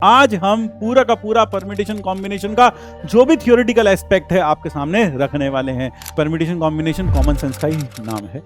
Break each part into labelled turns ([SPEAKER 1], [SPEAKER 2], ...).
[SPEAKER 1] आज हम पूरा का पूरा परम्यूटेशन कॉम्बिनेशन का जो भी थियोरेटिकल एस्पेक्ट है आपके सामने रखने वाले हैं। परम्यूटेशन कॉम्बिनेशन कॉमन सेंस का ही नाम है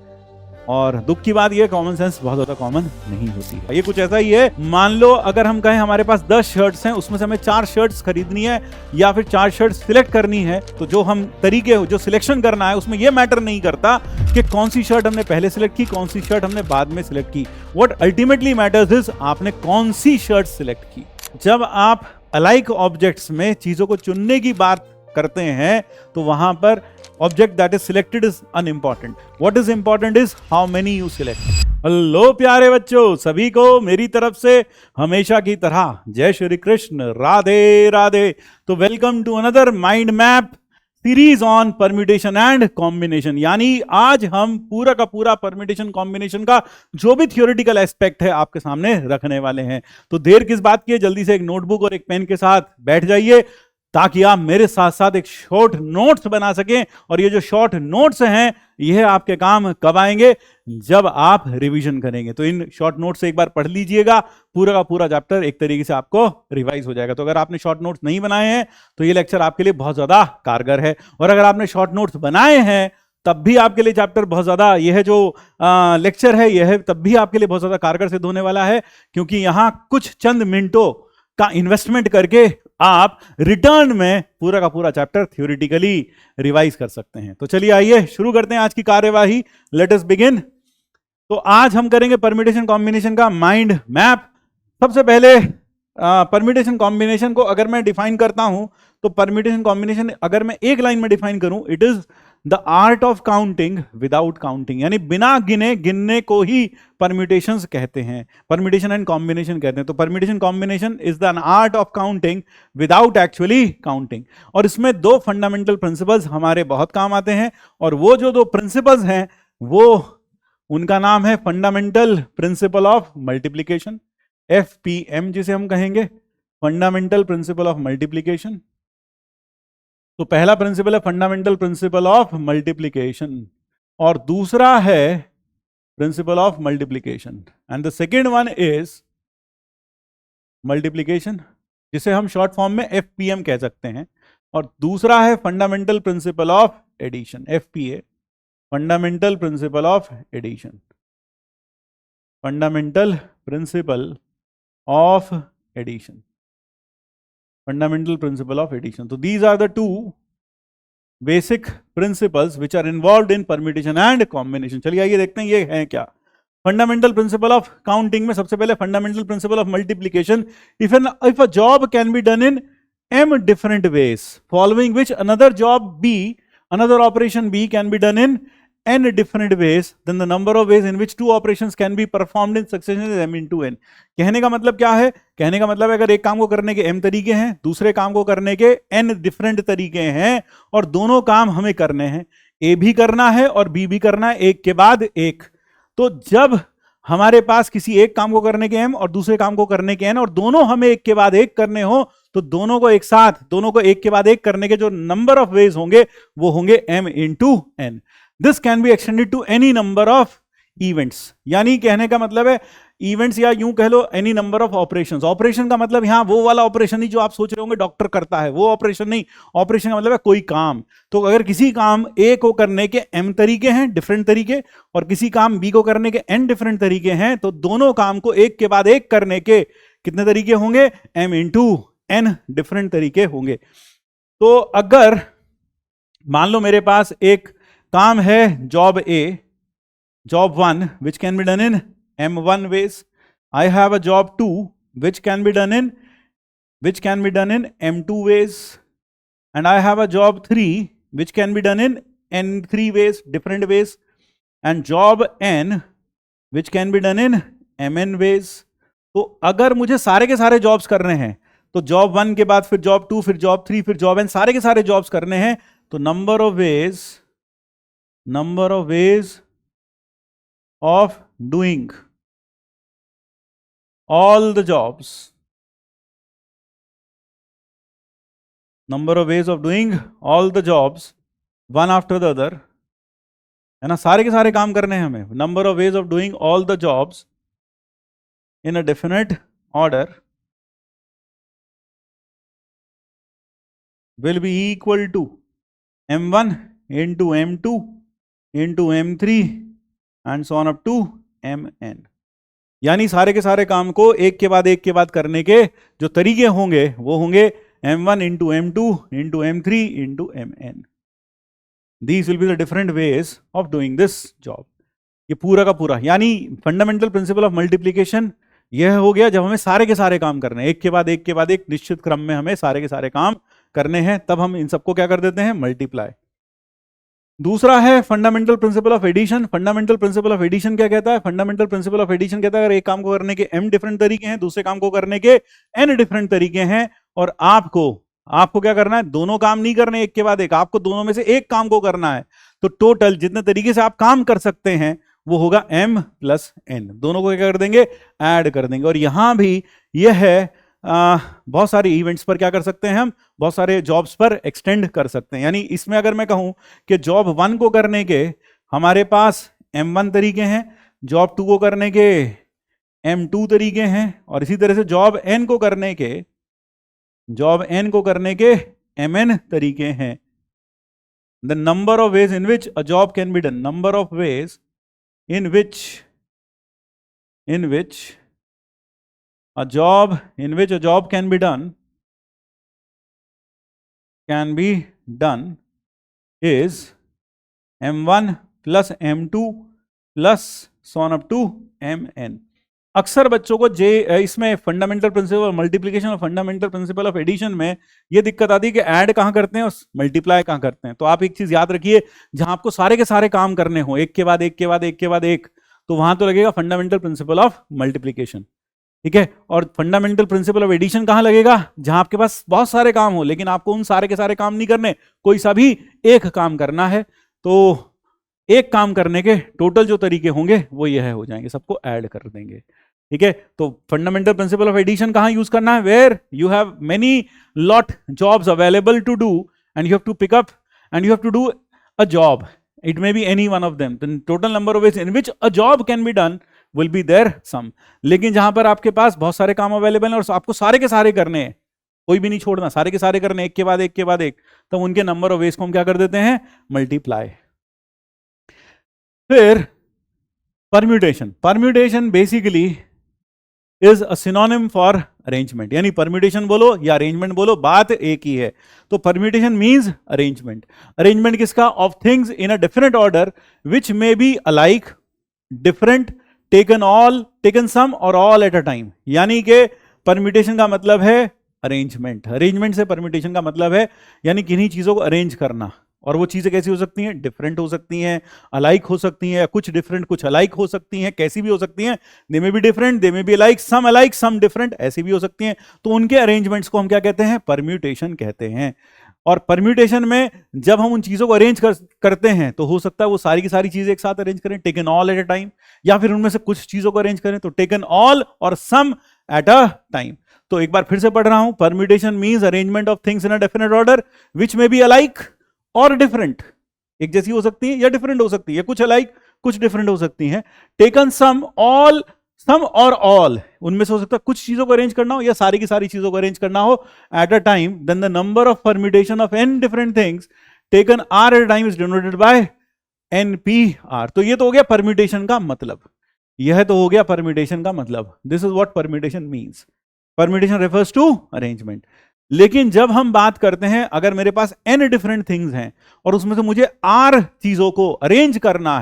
[SPEAKER 1] और दुख की बात यह कॉमन सेंस बहुत ज्यादा कॉमन नहीं होती है। ये कुछ ऐसा ही है, मान लो अगर हम कहें हमारे पास 10 शर्ट्स हैं, उसमें से हमें 4 शर्ट्स खरीदनी है या फिर 4 शर्ट्स सिलेक्ट करनी है, तो जो हम तरीके जो सिलेक्शन करना है उसमें यह मैटर नहीं करता कि कौन सी शर्ट हमने पहले सिलेक्ट की, कौन सी शर्ट हमने बाद में सिलेक्ट की। व्हाट अल्टीमेटली मैटर्स इज आपने कौन सी शर्ट सिलेक्ट की। जब आप अलाइक ऑब्जेक्ट्स में चीजों को चुनने की बात करते हैं तो वहां पर object that is selected is unimportant. What is important is how many you select. Hello प्यारे बच्चों, सभी को मेरी तरफ से हमेशा की तरह जय श्री कृष्ण, राधे राधे। तो welcome to another mind map series on permutation and combination. यानी आज हम पूरा का पूरा परम्यूटेशन कॉम्बिनेशन का जो भी थियोरेटिकल एस्पेक्ट है आपके सामने रखने वाले हैं। तो देर किस बात की है, जल्दी से एक नोटबुक और एक पेन के साथ बैठ जाइए ताकि आप मेरे साथ साथ एक शॉर्ट नोट्स बना सकें। और ये जो शॉर्ट नोट्स हैं यह आपके काम कब आएंगे, जब आप रिवीजन करेंगे। तो इन शॉर्ट नोट्स से एक बार पढ़ लीजिएगा, पूरा का पूरा चैप्टर एक तरीके से आपको रिवाइज हो जाएगा। तो अगर आपने शॉर्ट नोट्स नहीं बनाए हैं तो ये लेक्चर आपके लिए बहुत ज्यादा कारगर है, और अगर आपने शॉर्ट नोट्स बनाए हैं तब भी आपके लिए चैप्टर बहुत ज्यादा, यह जो लेक्चर है यह तब भी आपके लिए बहुत ज्यादा कारगर सिद्ध होने वाला है, क्योंकि यहां कुछ चंद मिनटों का इन्वेस्टमेंट करके आप रिटर्न में पूरा का पूरा चैप्टर थ्योरेटिकली रिवाइज कर सकते हैं। तो चलिए आइए शुरू करते हैं आज की कार्यवाही। Let us begin. तो आज हम करेंगे परम्यूटेशन कॉम्बिनेशन का माइंड मैप। सबसे पहले परम्यूटेशन कॉम्बिनेशन को अगर मैं डिफाइन करता हूं तो परम्यूटेशन कॉम्बिनेशन अगर मैं एक लाइन में डिफाइन करूं, it is the art of counting without counting. यानी बिना गिने गिनने को ही परम्यूटेशंस कहते हैं, परम्यूटेशन एंड कॉम्बिनेशन कहते हैं। तो permutation combination is the art of counting without actually counting. और इसमें दो फंडामेंटल प्रिंसिपल्स हमारे बहुत काम आते हैं, और वो जो दो प्रिंसिपल्स हैं वो उनका नाम है fundamental principle of multiplication, FPM जिसे हम कहेंगे, फंडामेंटल प्रिंसिपल ऑफ मल्टीप्लीकेशन। तो पहला प्रिंसिपल है फंडामेंटल प्रिंसिपल ऑफ मल्टीप्लीकेशन और दूसरा है principle of multiplication, and the second one is multiplication, जिसे हम शॉर्ट फॉर्म में FPM कह सकते हैं। और दूसरा है fundamental principle of addition, FPA, fundamental principle of addition, fundamental principle of addition, fundamental principle of addition. So these are the two basic principles which are involved in permutation and combination. चलिए आइए देखते हैं ये है क्या। Fundamental principle of counting में सबसे पहले fundamental principle of multiplication. If a job can be done in m different ways following which another job B, another operation B can be done in n different ways, then the number of ways in which two operations can be performed in succession is m into n. कहने का मतलब क्या है? कहने का मतलब है अगर एक काम को करने के m तरीके हैं, दूसरे काम को करने के n डिफरेंट तरीके हैं, और दोनों काम हमें करने हैं, A भी करना है और B भी करना है, एक के बाद एक। तो जब हमारे पास किसी एक काम को करने के m और दूसरे काम को करने के n, और दोनों हमें एक के बाद एक करने हो, तो दोनों को एक साथ, दोनों को एक के बाद एक करने के जो नंबर ऑफ वेज होंगे वो होंगे m into n. This can be extended to any number of events. यानी कहने का मतलब है इवेंट्स, या यूं कह लो any number of operations. Operation का मतलब यहां वो वाला ऑपरेशन नहीं जो आप सोच रहे होंगे डॉक्टर करता है, वो ऑपरेशन नहीं। ऑपरेशन का मतलब है कोई काम। तो अगर किसी काम A को करने के m तरीके हैं, डिफरेंट तरीके, और किसी काम B को करने के n डिफरेंट तरीके हैं, तो दोनों काम को एक के बाद एक करने के कितने तरीके होंगे? m into n डिफरेंट तरीके होंगे। तो अगर मान लो मेरे पास एक काम है job A, job 1 which can be done in m1 ways. I have a job 2 which can be done in m2 ways, and I have a job 3 which can be done in n3 ways, different ways, and job n which can be done in mn ways. तो अगर मुझे सारे के सारे jobs करने हैं, तो job 1 के बाद फिर जॉब 2, फिर जॉब 3, फिर जॉब n, सारे के सारे जॉब्स करने हैं, तो number of ways of doing all the jobs, number of ways of doing all the jobs one after the other, है ना, सारे के सारे काम करने हैं हमें। number of ways of doing all the jobs in a definite order will be equal to m1 into m2 into m3 and so on up to mn। यानी सारे के सारे काम को एक के बाद करने के जो तरीके होंगे वो होंगे m1 into m2 into m3 into mn। These will be the different ways of doing this job। ये पूरा का पूरा यानी फंडामेंटल प्रिंसिपल ऑफ मल्टीप्लिकेशन यह हो गया जब हमें सारे के सारे काम करने हैं, एक के बाद एक निश्चित क्रम में हमें सारे के सारे काम करने हैं, तब हम इन सबको क्या कर देते हैं, मल्टीप्लाई। दूसरा है fundamental principle of addition. Fundamental principle of addition क्या कहता है? फंडामेंटल प्रिंसिपल ऑफ एडिशन कहता है अगर एक काम को करने के m डिफरेंट तरीके हैं, दूसरे काम को करने के n डिफरेंट तरीके हैं, और आपको क्या करना है, दोनों काम नहीं करने एक के बाद एक, आपको दोनों में से एक काम को करना है, तो टोटल जितने तरीके से आप काम कर सकते हैं वो होगा m प्लस n। दोनों को क्या कर देंगे, ऐड कर देंगे। और यहां भी यह है बहुत सारे इवेंट्स पर क्या कर सकते हैं हम, बहुत सारे जॉब्स पर एक्सटेंड कर सकते हैं। यानी इसमें अगर मैं कहूं कि जॉब 1 को करने के हमारे पास m1 तरीके हैं, जॉब 2 को करने के m2 तरीके हैं, और इसी तरह से जॉब n को करने के mn तरीके हैं। The number of ways in which a job can be done, number of ways in which a job can be done is m1 plus m2 plus so on up to mn। अक्सर बच्चों को इसमें fundamental principle of multiplication और fundamental principle of addition में ये दिक्कत आती है कि ऐड कहां करते हैं और मल्टीप्लाई कहां करते हैं। तो आप एक चीज याद रखिए, जहां आपको सारे के सारे काम करने हो एक के बाद एक, तो वहां तो लगेगा फंडामेंटल प्रिंसिपल ऑफ मल्टीप्लिकेशन, ठीक है। और फंडामेंटल प्रिंसिपल ऑफ एडिशन कहां लगेगा, जहां आपके पास बहुत सारे काम हो लेकिन आपको उन सारे के सारे काम नहीं करने, कोई सा भी एक काम करना है। तो एक काम करने के टोटल जो तरीके होंगे वो यह हो जाएंगे, सबको ऐड कर देंगे, ठीक है। तो फंडामेंटल प्रिंसिपल ऑफ एडिशन कहां यूज करना है, where you have many lot jobs available to do and you have to pick up and you have to do a job, it may be any one of them, the total number of ways in which a job can be done will be there sum. लेकिन जहां पर आपके पास बहुत सारे काम available हैं और आपको सारे के सारे करने हैं, कोई भी नहीं छोड़ना, सारे के सारे करने एक के बाद एक, तो उनके नंबर ऑफ वेज को हम क्या कर देते हैं, मल्टीप्लाई। फिर permutation basically is a synonym for arrangement. यानी परम्यूटेशन बोलो या अरेंजमेंट बोलो, बात एक ही है। तो परम्यूटेशन मींस अरेंजमेंट किसका, of things in a definite order which may be alike, different, taken some और ऑल एट अ टाइम। यानी कि परम्यूटेशन का मतलब है अरेंजमेंट से परम्यूटेशन का मतलब है यानी किन्हीं चीजों को अरेंज करना। और वो चीजें कैसी हो सकती हैं, डिफरेंट हो सकती हैं, अलाइक हो सकती हैं, कुछ डिफरेंट कुछ अलाइक हो सकती हैं, कैसी भी हो सकती हैं, दे में बी डिफरेंट, दे में बी अलाइक, सम डिफरेंट, ऐसी भी हो सकती हैं। तो उनके अरेंजमेंट्स को हम क्या कहते हैं, परम्यूटेशन कहते हैं। और परम्यूटेशन में जब हम उन चीजों को अरेंज करते हैं तो हो सकता है वो सारी की सारी चीजें एक साथ अरेंज करें, taken all at a time, या फिर उनमें से कुछ चीजों को अरेंज करें तो टेकन ऑल और सम एट अ टाइम। तो एक बार फिर से पढ़ रहा हूं, permutation means arrangement of things in a definite order which may be alike और डिफरेंट, एक जैसी हो सकती है या डिफरेंट हो सकती है, कुछ अलाइक कुछ डिफरेंट हो सकती हैं। टेकन सम और ऑल, उनमें से हो सकता है कुछ चीजों को अरेंज करना हो या सारी की सारी चीजों को अरेंज करना हो at a time, then the number of permutation of n different things taken r at a time is denoted by NPR। तो ये तो हो गया परम्यूटेशन का मतलब, यह तो हो गया परम्यूटेशन का मतलब, this is what permutation means. Permutation refers to arrangement. लेकिन जब हम बात करते हैं अगर मेरे पास n डिफरेंट थिंग्स हैं और उसमें से मुझे r चीजों को अरेंज करना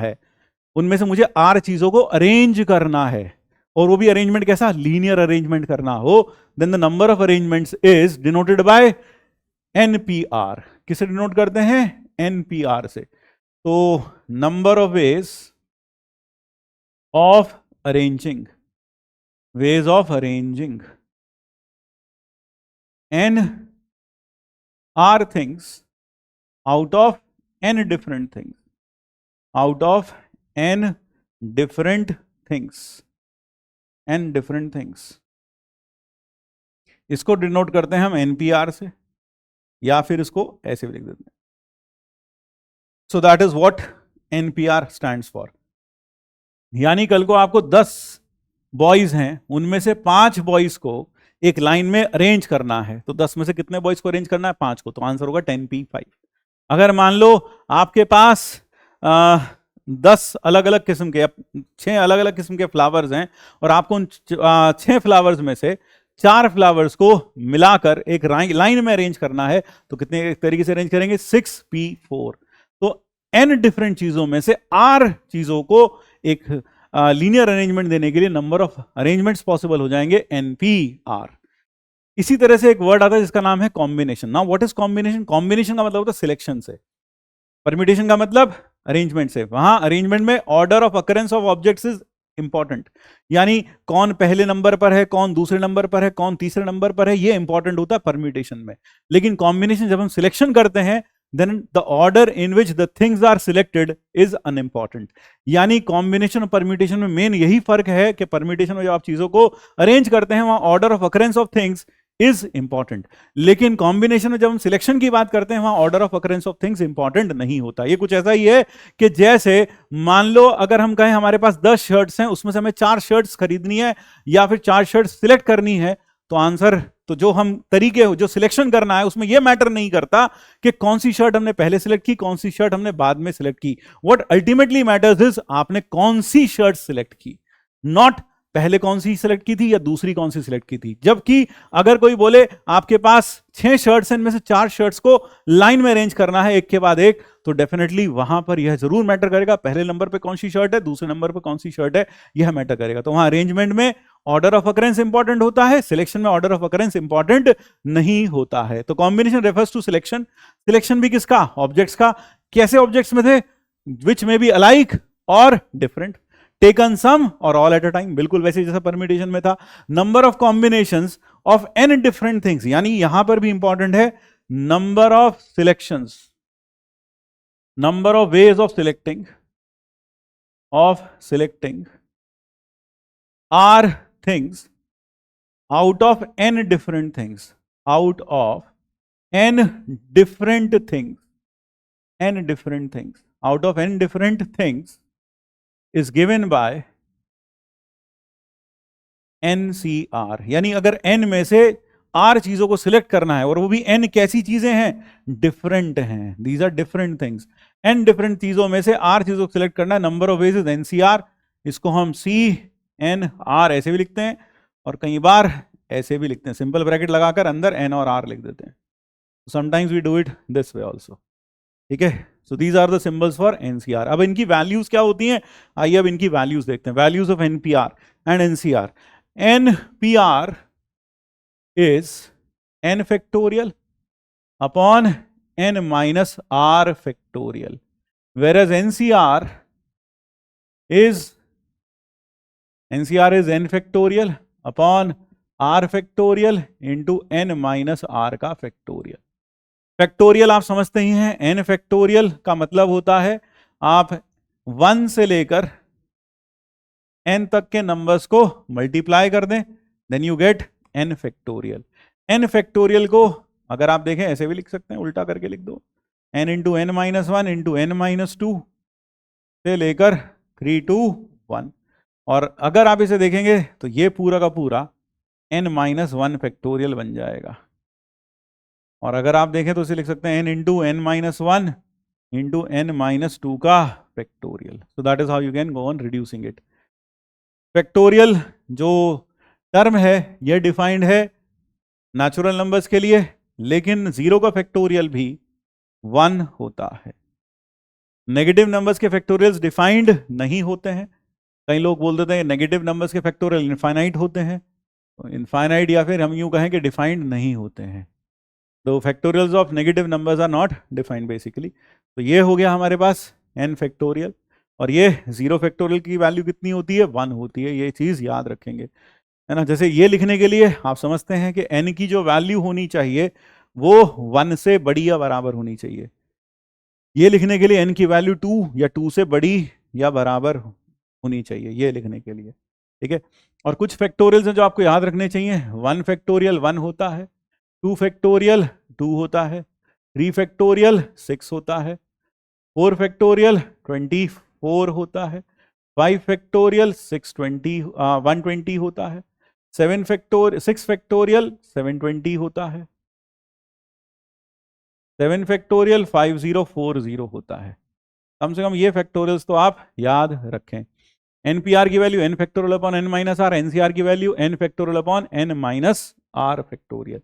[SPEAKER 1] है, और वो भी अरेंजमेंट कैसा, लीनियर अरेंजमेंट करना हो, then the number of arrangements is denoted by NPR। किसे डिनोट करते हैं, NPR से। तो number of ways of arranging n are things out of n different things, इसको डिनोट करते हैं हम NPR से, या फिर इसको ऐसे भी लिख देते हैं। So that is what NPR stands for. यानी कल को आपको 10 बॉयज हैं, उनमें से 5 बॉयज को एक लाइन में अरेंज करना है, तो 10 में से कितने बॉयज को अरेंज करना है? 5 को, तो आंसर होगा 10p5। अगर मान लो आपके पास 10 अलग अलग किस्म के, 6 अलग अलग किस्म के फ्लावर्स हैं और आपको उन 6 फ्लावर्स में से 4 फ्लावर्स को मिलाकर एक लाइन में अरेंज करना है, तो कितने तरीके से अरेंज करेंगे? 6p4। तो n डिफरेंट चीजों में से r चीजों को एक लीनियर अरेंजमेंट देने के लिए नंबर ऑफ अरेंजमेंट्स पॉसिबल हो जाएंगे npr। इसी तरह से एक वर्ड आता है जिसका नाम है combination. Now what is combination? Combination का मतलब होता है सिलेक्शन से, परम्यूटेशन का मतलब अरेंजमेंट से। वहां अरेंजमेंट में order of occurrence of objects is important, यानी कौन पहले नंबर पर है, कौन दूसरे नंबर पर है, कौन तीसरे नंबर पर है, ये इंपॉर्टेंट होता है परम्यूटेशन में। लेकिन कॉम्बिनेशन जब हम सिलेक्शन करते हैं, then the order in which the things are selected is unimportant। यानी कॉम्बिनेशन और परम्यूटेशन में मेन यही फर्क है कि परम्यूटेशन में जब आप चीजों को अरेंज करते हैं वहां order of occurrence of things is important, लेकिन कॉम्बिनेशन में जब हम सिलेक्शन की बात करते हैं वहां order of occurrence of things important नहीं होता। ये कुछ ऐसा ही है कि जैसे मान लो अगर हम कहें हमारे पास 10 शर्ट्स हैं, उसमें से हमें 4 शर्ट्स खरीदनी है या फिर 4 शर्ट्स सिलेक्ट करनी है, तो आंसर, तो जो हम तरीके जो सिलेक्शन करना है उसमें यह मैटर नहीं करता कि कौन सी शर्ट हमने पहले सिलेक्ट की, कौन सी शर्ट हमने बाद में सिलेक्ट की। व्हाट अल्टीमेटली मैटर्स इज आपने कौन सी शर्ट सिलेक्ट की, नॉट पहले कौन सी सिलेक्ट की थी या दूसरी कौन सी सिलेक्ट की थी। जबकि अगर कोई बोले आपके पास 6 शर्ट्स हैं, इनमें से 4 शर्ट्स को लाइन में अरेंज करना है एक के बाद एक, तो डेफिनेटली वहां पर यह जरूर मैटर करेगा पहले नंबर पे कौन सी शर्ट है, दूसरे नंबर पे कौन सी शर्ट है, यह मैटर करेगा। तो वहां अरेंजमेंट में ऑर्डर ऑफ अकरेंस इंपॉर्टेंट होता है, सिलेक्शन में ऑर्डर ऑफ अकरेंस इंपॉर्टेंट नहीं होता है। तो combination refers to selection. Selection भी किसका? ऑब्जेक्ट्स का। कैसे ऑब्जेक्ट्स में थे? विच में बी अलाइक और डिफरेंट, टेकन सम और ऑल एट अ टाइम, बिल्कुल वैसे जैसा परम्यूटेशन में था। Number of combinations of n different things, यानी यहां पर भी इंपॉर्टेंट है number of selections, number of ways of selecting r things out of n different things, out of n different things, n different things, out of n different things is given by NCR। यानी अगर n में से r चीजों को select करना है और वो भी n कैसी चीजें हैं? डिफरेंट हैं, these are different things। n different चीजों में से r चीजों को सिलेक्ट करना है, number of ways is NCR। इसको हम CNR ऐसे भी लिखते हैं और कई बार ऐसे भी लिखते हैं, सिंपल ब्रैकेट लगाकर अंदर n और r लिख देते हैं। Sometimes we do it this way also, ठीक है। So these are the symbols for NCR. अब इनकी वैल्यूज क्या होती हैं? आइए अब इनकी वैल्यूज देखते हैं, values of NPR and NCR. NPR is n factorial upon n minus r factorial, whereas NCR is n factorial upon r factorial into n minus r का फैक्टोरियल। फैक्टोरियल आप समझते ही हैं, n फैक्टोरियल का मतलब होता है आप 1 से लेकर n तक के नंबर्स को मल्टीप्लाई कर दें, then you get n factorial. n factorial को अगर आप देखें ऐसे भी लिख सकते हैं, उल्टा करके लिख दो, n into n minus 1 into n minus 2 से लेकर 3 to 1। और अगर आप इसे देखेंगे तो ये पूरा का पूरा n माइनस 1 फैक्टोरियल बन जाएगा। और अगर आप देखें तो इसे लिख सकते हैं n into n minus 1 into n minus 2 का factorial. So that is how you can go on reducing it. Factorial जो टर्म है यह डिफाइंड है नेचुरल नंबर्स के लिए, लेकिन 0 का फैक्टोरियल भी 1 होता है। नेगेटिव नंबर्स के फैक्टोरियल्स डिफाइंड नहीं होते हैं। कई लोग बोल देते हैं नेगेटिव नंबर्स के फैक्टोरियल इनफाइनाइट होते हैं, तो इनफाइनाइट या फिर हम यूं कहें कि डिफाइंड नहीं होते हैं। तो factorials of negative numbers are not defined basically. तो ये हो गया हमारे पास n फैक्टोरियल, और ये 0 फैक्टोरियल की वैल्यू कितनी होती है? 1 होती है। ये चीज़ याद रखेंगे, है ना। जैसे ये लिखने के लिए आप समझते हैं कि n की जो वैल्यू होनी चाहिए वो 1 से बड़ी या बराबर होनी चाहिए। ये लिखने के लिए n की वैल्यू 2 या 2 से बड़ी या बराबर होनी चाहिए, ये लिखने के लिए, ठीक है। और कुछ फैक्टोरियल्स हैं जो आपको याद रखने चाहिए। 1 फैक्टोरियल 1 होता है, 2 फैक्टोरियल 2 होता है, 3 फैक्टोरियल 6 होता है, 4 फैक्टोरियल 24 होता है, 5 फैक्टोरियल 120 होता है, 6 फैक्टोरियल 720 होता है, 7 फैक्टोरियल 5040 होता है। कम से कम ये फैक्टोरियल्स तो आप याद रखें। NPR की value n factorial upon n minus r, NCR की value n factorial upon n minus r factorial.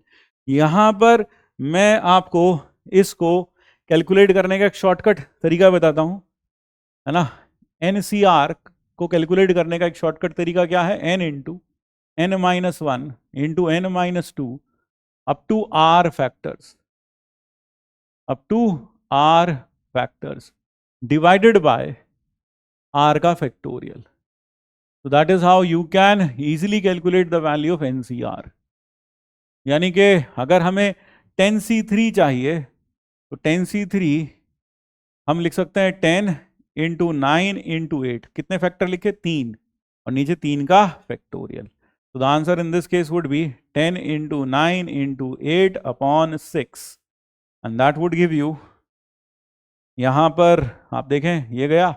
[SPEAKER 1] यहां पर मैं आपको इसको कैलकुलेट करने का एक शॉर्टकट तरीका बताता हूं, है ना। NCR को कैलकुलेट करने का एक शॉर्टकट तरीका क्या है, n into n minus 1 into n minus 2 up to r factors, up to r factors divided by r का factorial. So that is how you can easily calculate the value of NCR। यानी कि अगर हमें 10C3 चाहिए तो 10C3 हम लिख सकते हैं 10 इंटू 9 इंटू 8, कितने फैक्टर लिखे, 3, और नीचे 3 का फैक्टोरियल। तो the answer in this case would be 10 into 9 into 8 upon 6 and that would give you, यहां पर आप देखें ये गया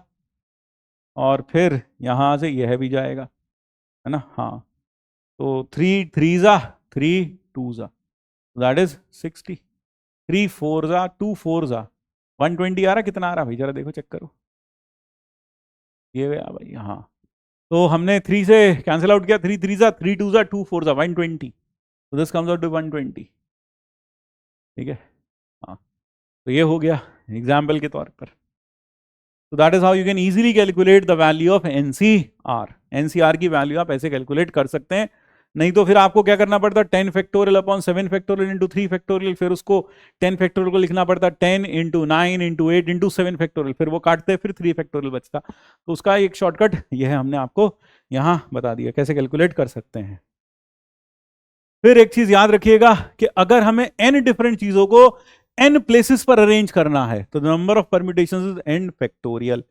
[SPEAKER 1] और फिर यहां से यह भी जाएगा, है ना। हाँ, तो 3 3 3 2 दैट इज 60, 3 4 2 4 120 आ रहा, कितना आ रहा भाई जरा देखो, चेक करो, ये गया भाई। हाँ, तो हमने 3 से कैंसिल आउट किया, 3 3 3 2 2 4 120, तो दिस कम्स आउट टू 120, ठीक है। हाँ, तो ये हो गया एग्जाम्पल के तौर पर। तो that is how you can easily calculate the value of NCR। NCR की वैल्यू आप ऐसे कैलकुलेट कर सकते हैं, नहीं तो फिर आपको क्या करना पड़ता, 10 factorial upon 7 factorial into 3 factorial, फिर उसको 10 फैक्टोरियल को लिखना पड़ता 10 इंटू 9 इंटू 8 इंटू 7 फैक्टोरियल, फिर वो काटते फिर 3 फैक्टोरियल बचता। तो उसका एक शॉर्टकट ये है, हमने आपको यहाँ बता दिया कैसे कैलकुलेट कर सकते हैं। फिर एक चीज याद रखिएगा कि अगर हमें n डिफरेंट चीजों को n प्लेसेस पर अरेंज करना है तो number of permutations is n factorial.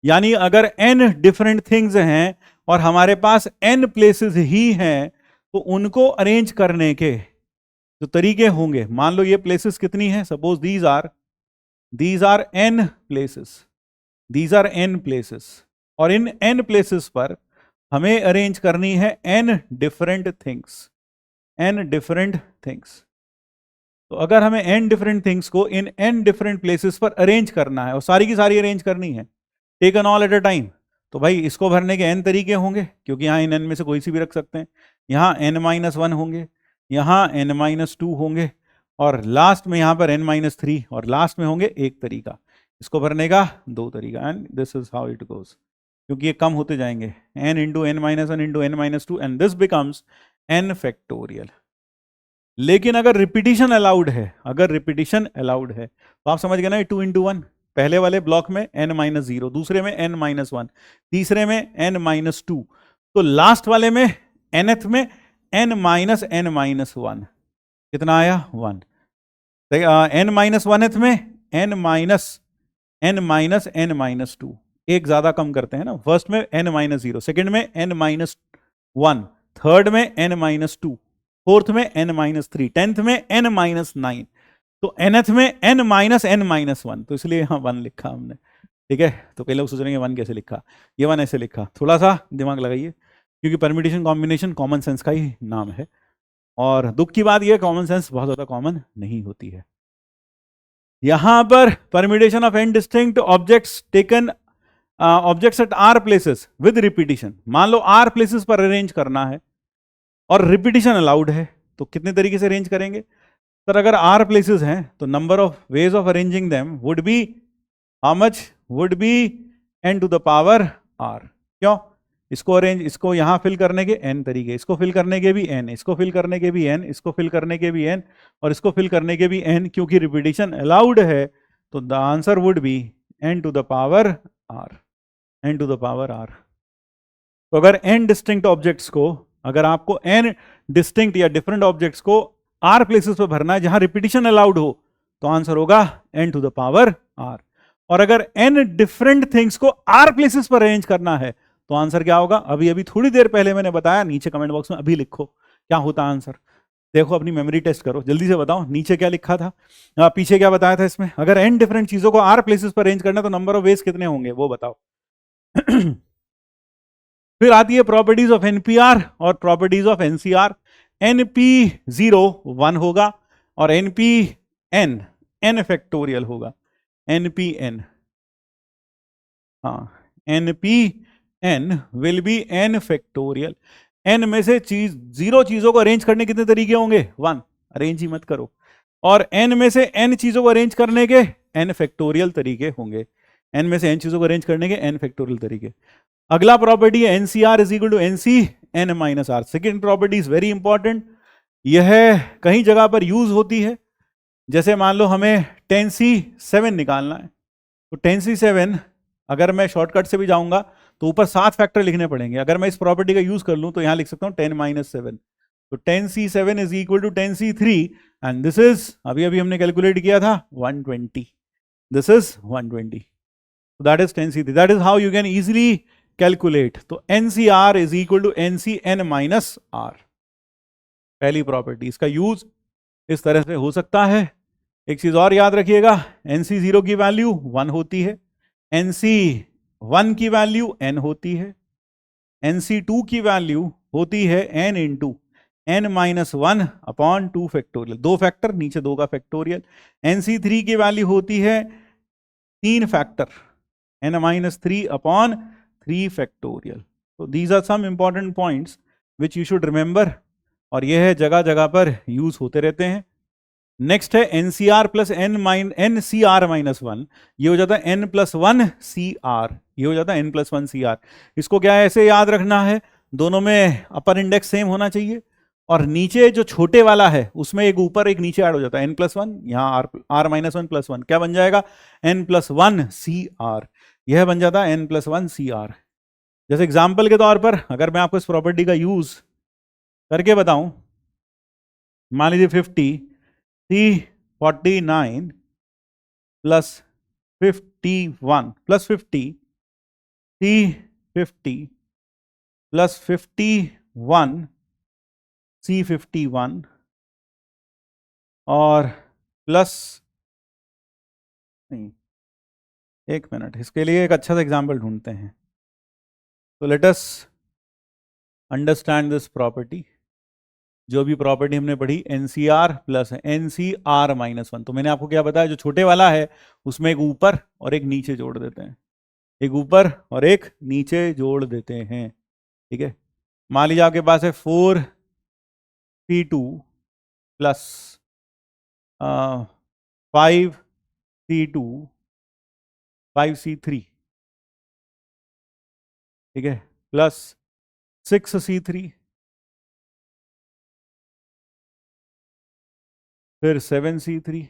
[SPEAKER 1] यानी अगर n डिफरेंट थिंग्स हैं और हमारे पास n प्लेसेस ही हैं तो उनको अरेंज करने के जो तरीके होंगे, मान लो ये प्लेसेस कितनी हैं, suppose these are n places, these are n places, और इन n प्लेसेस पर हमें अरेंज करनी है n different things, n different things. तो अगर हमें n डिफरेंट थिंग्स को इन n डिफरेंट प्लेसेस पर अरेंज करना है और सारी की सारी अरेंज करनी है taken all at a time, तो भाई इसको भरने के n तरीके होंगे, क्योंकि यहाँ इन n में से कोई सी भी रख सकते हैं। यहाँ n-1 होंगे, यहाँ n-2 होंगे, और लास्ट में यहाँ पर n-3, और लास्ट में होंगे एक तरीका, इसको भरने का 2 तरीका, and this is how it goes, क्योंकि ये कम होते जाएंगे, n into n-1 into n-2 and this becomes n factorial. लेकिन अगर रिपीटिशन अलाउड है, अगर रिपीटिशन अलाउड है तो आप समझ गए ना, 2 इंटू 1, पहले वाले ब्लॉक में n-0, दूसरे में n-1, तीसरे में n-2, तो लास्ट वाले में nth में n-1, कितना आया 1, n-1th में n-2, एक ज्यादा कम करते हैं ना, फर्स्ट में n-0, सेकंड में n-1, थर्ड में n-2, फोर्थ में n-3, 10th में n-9, तो nth में n-1, तो इसलिए यहाँ 1 लिखा हमने, ठीक है। तो कई लोग सोच रहे हैं 1 कैसे लिखा, ये 1 ऐसे लिखा, थोड़ा सा दिमाग लगाइए, क्योंकि परम्यूटेशन कॉम्बिनेशन कॉमन सेंस का ही नाम है, और दुख की बात यह कॉमन सेंस बहुत ज्यादा कॉमन नहीं होती है। यहां पर permutation of n distinct objects taken objects at r places with repetition, मान लो r प्लेसेस पर अरेंज करना है और रिपीटिशन अलाउड है, तो कितने तरीके से अरेंज करेंगे सर? अगर r प्लेसेस हैं तो number of ways of arranging them would be how much, would be n to the power r। क्यों? इसको अरेंज, इसको यहां फिल करने के n तरीके, इसको फिल करने के भी n, इसको फिल करने के भी n, इसको फिल करने के भी n, और इसको फिल करने के भी n, क्योंकि रिपीटिशन अलाउड है, तो the answer would be n to the power r, n to the power r। तो अगर n डिस्टिंक्ट ऑब्जेक्ट्स को, अगर आपको n डिस्टिंक्ट या डिफरेंट ऑब्जेक्ट्स को r प्लेसेस पे भरना है जहां रिपीटिशन अलाउड हो, तो आंसर होगा n to the power r। और अगर n डिफरेंट थिंग्स को r प्लेसेस पर अरेंज करना है तो आंसर क्या होगा? अभी अभी थोड़ी देर पहले मैंने बताया, नीचे कमेंट बॉक्स में अभी लिखो क्या होता आंसर, देखो अपनी मेमोरी टेस्ट करो, जल्दी से बताओ नीचे क्या लिखा था, पीछे क्या बताया था इसमें। अगर n डिफरेंट चीजों को r प्लेसेस पर अरेंज करना है तो नंबर ऑफ वेज कितने होंगे वो बताओ। फिर आती है प्रॉपर्टीज ऑफ एनपीआर और प्रॉपर्टीज ऑफ एनसीआर। NP0 1 होगा और NPN n फैक्टोरियल होगा। NPN, हाँ, NPN will be n factorial. n में से जीरो चीजों को अरेंज करने कितने तरीके होंगे? 1, अरेंज ही मत करो। और n में से n चीजों को अरेंज करने के n फैक्टोरियल तरीके होंगे। n में से n चीजों को अरेंज करने के n फैक्टोरियल तरीके। अगला प्रॉपर्टी है NCR is equal to NC n minus r. Second property is very important, यह कई जगह पर यूज होती है। जैसे मान लो हमें 10C7 निकालना है, तो 10C7 अगर मैं शॉर्टकट से भी जाऊंगा तो ऊपर 7 फैक्टर लिखने पड़ेंगे। अगर मैं इस प्रॉपर्टी का यूज कर लूं तो यहां लिख सकता हूं 10 - 7। तो 10C7 is equal to 10C3 and this is, अभी अभी हमने कैलकुलेट किया था, 120। This is 120, that is 10C3। That is how you can easily calculate. तो NCR is equal to NCN minus r, पहली प्रॉपर्टी। इसका यूज इस तरह से हो सकता है। एक चीज और याद रखिएगा, NC0 की वैल्यू 1 होती है, NC1 की वैल्यू n होती है, NC2 की वैल्यू होती है n into n minus 1 upon 2 factorial, 2 factor नीचे 2 का फैक्टोरियल। NC3 की वैल्यू होती है 3 factor, n minus 3 upon 3 factorial. तो these are some important points which you should remember, और यह है जगह जगह पर यूज होते रहते हैं। नेक्स्ट है NCR प्लस NCR माइनस 1, ये हो जाता है n प्लस 1 CR, ये हो जाता है n प्लस 1 CR। इसको क्या है, ऐसे याद रखना है, दोनों में अपर इंडेक्स सेम होना चाहिए, और नीचे जो छोटे वाला है उसमें एक ऊपर एक नीचे ऐड हो जाता है n प्लस 1, यहाँ r माइनस 1 प्लस 1 क्या बन जाएगा, n प्लस 1 CR, यह बन जाता है n प्लस 1 CR। जैसे एग्जाम्पल के तौर पर अगर मैं आपको इस प्रॉपर्टी का यूज करके बताऊं, मान लीजिए 49 plus 51 plus 50 C50 plus 51 C51 और प्लस, नहीं, एक मिनट, इसके लिए एक अच्छा सा एग्जाम्पल ढूंढते हैं। तो let us understand this property. जो भी प्रॉपर्टी हमने पढ़ी NCR प्लस NCR माइनस 1, तो मैंने आपको क्या बताया, जो छोटे वाला है उसमें एक ऊपर और एक नीचे जोड़ देते हैं, एक ऊपर और एक नीचे जोड़ देते हैं, ठीक है। मान लीजिए आपके पास है 4C2 प्लस 5C2 5C3, ठीक है, प्लस 6C3 फिर 7C3,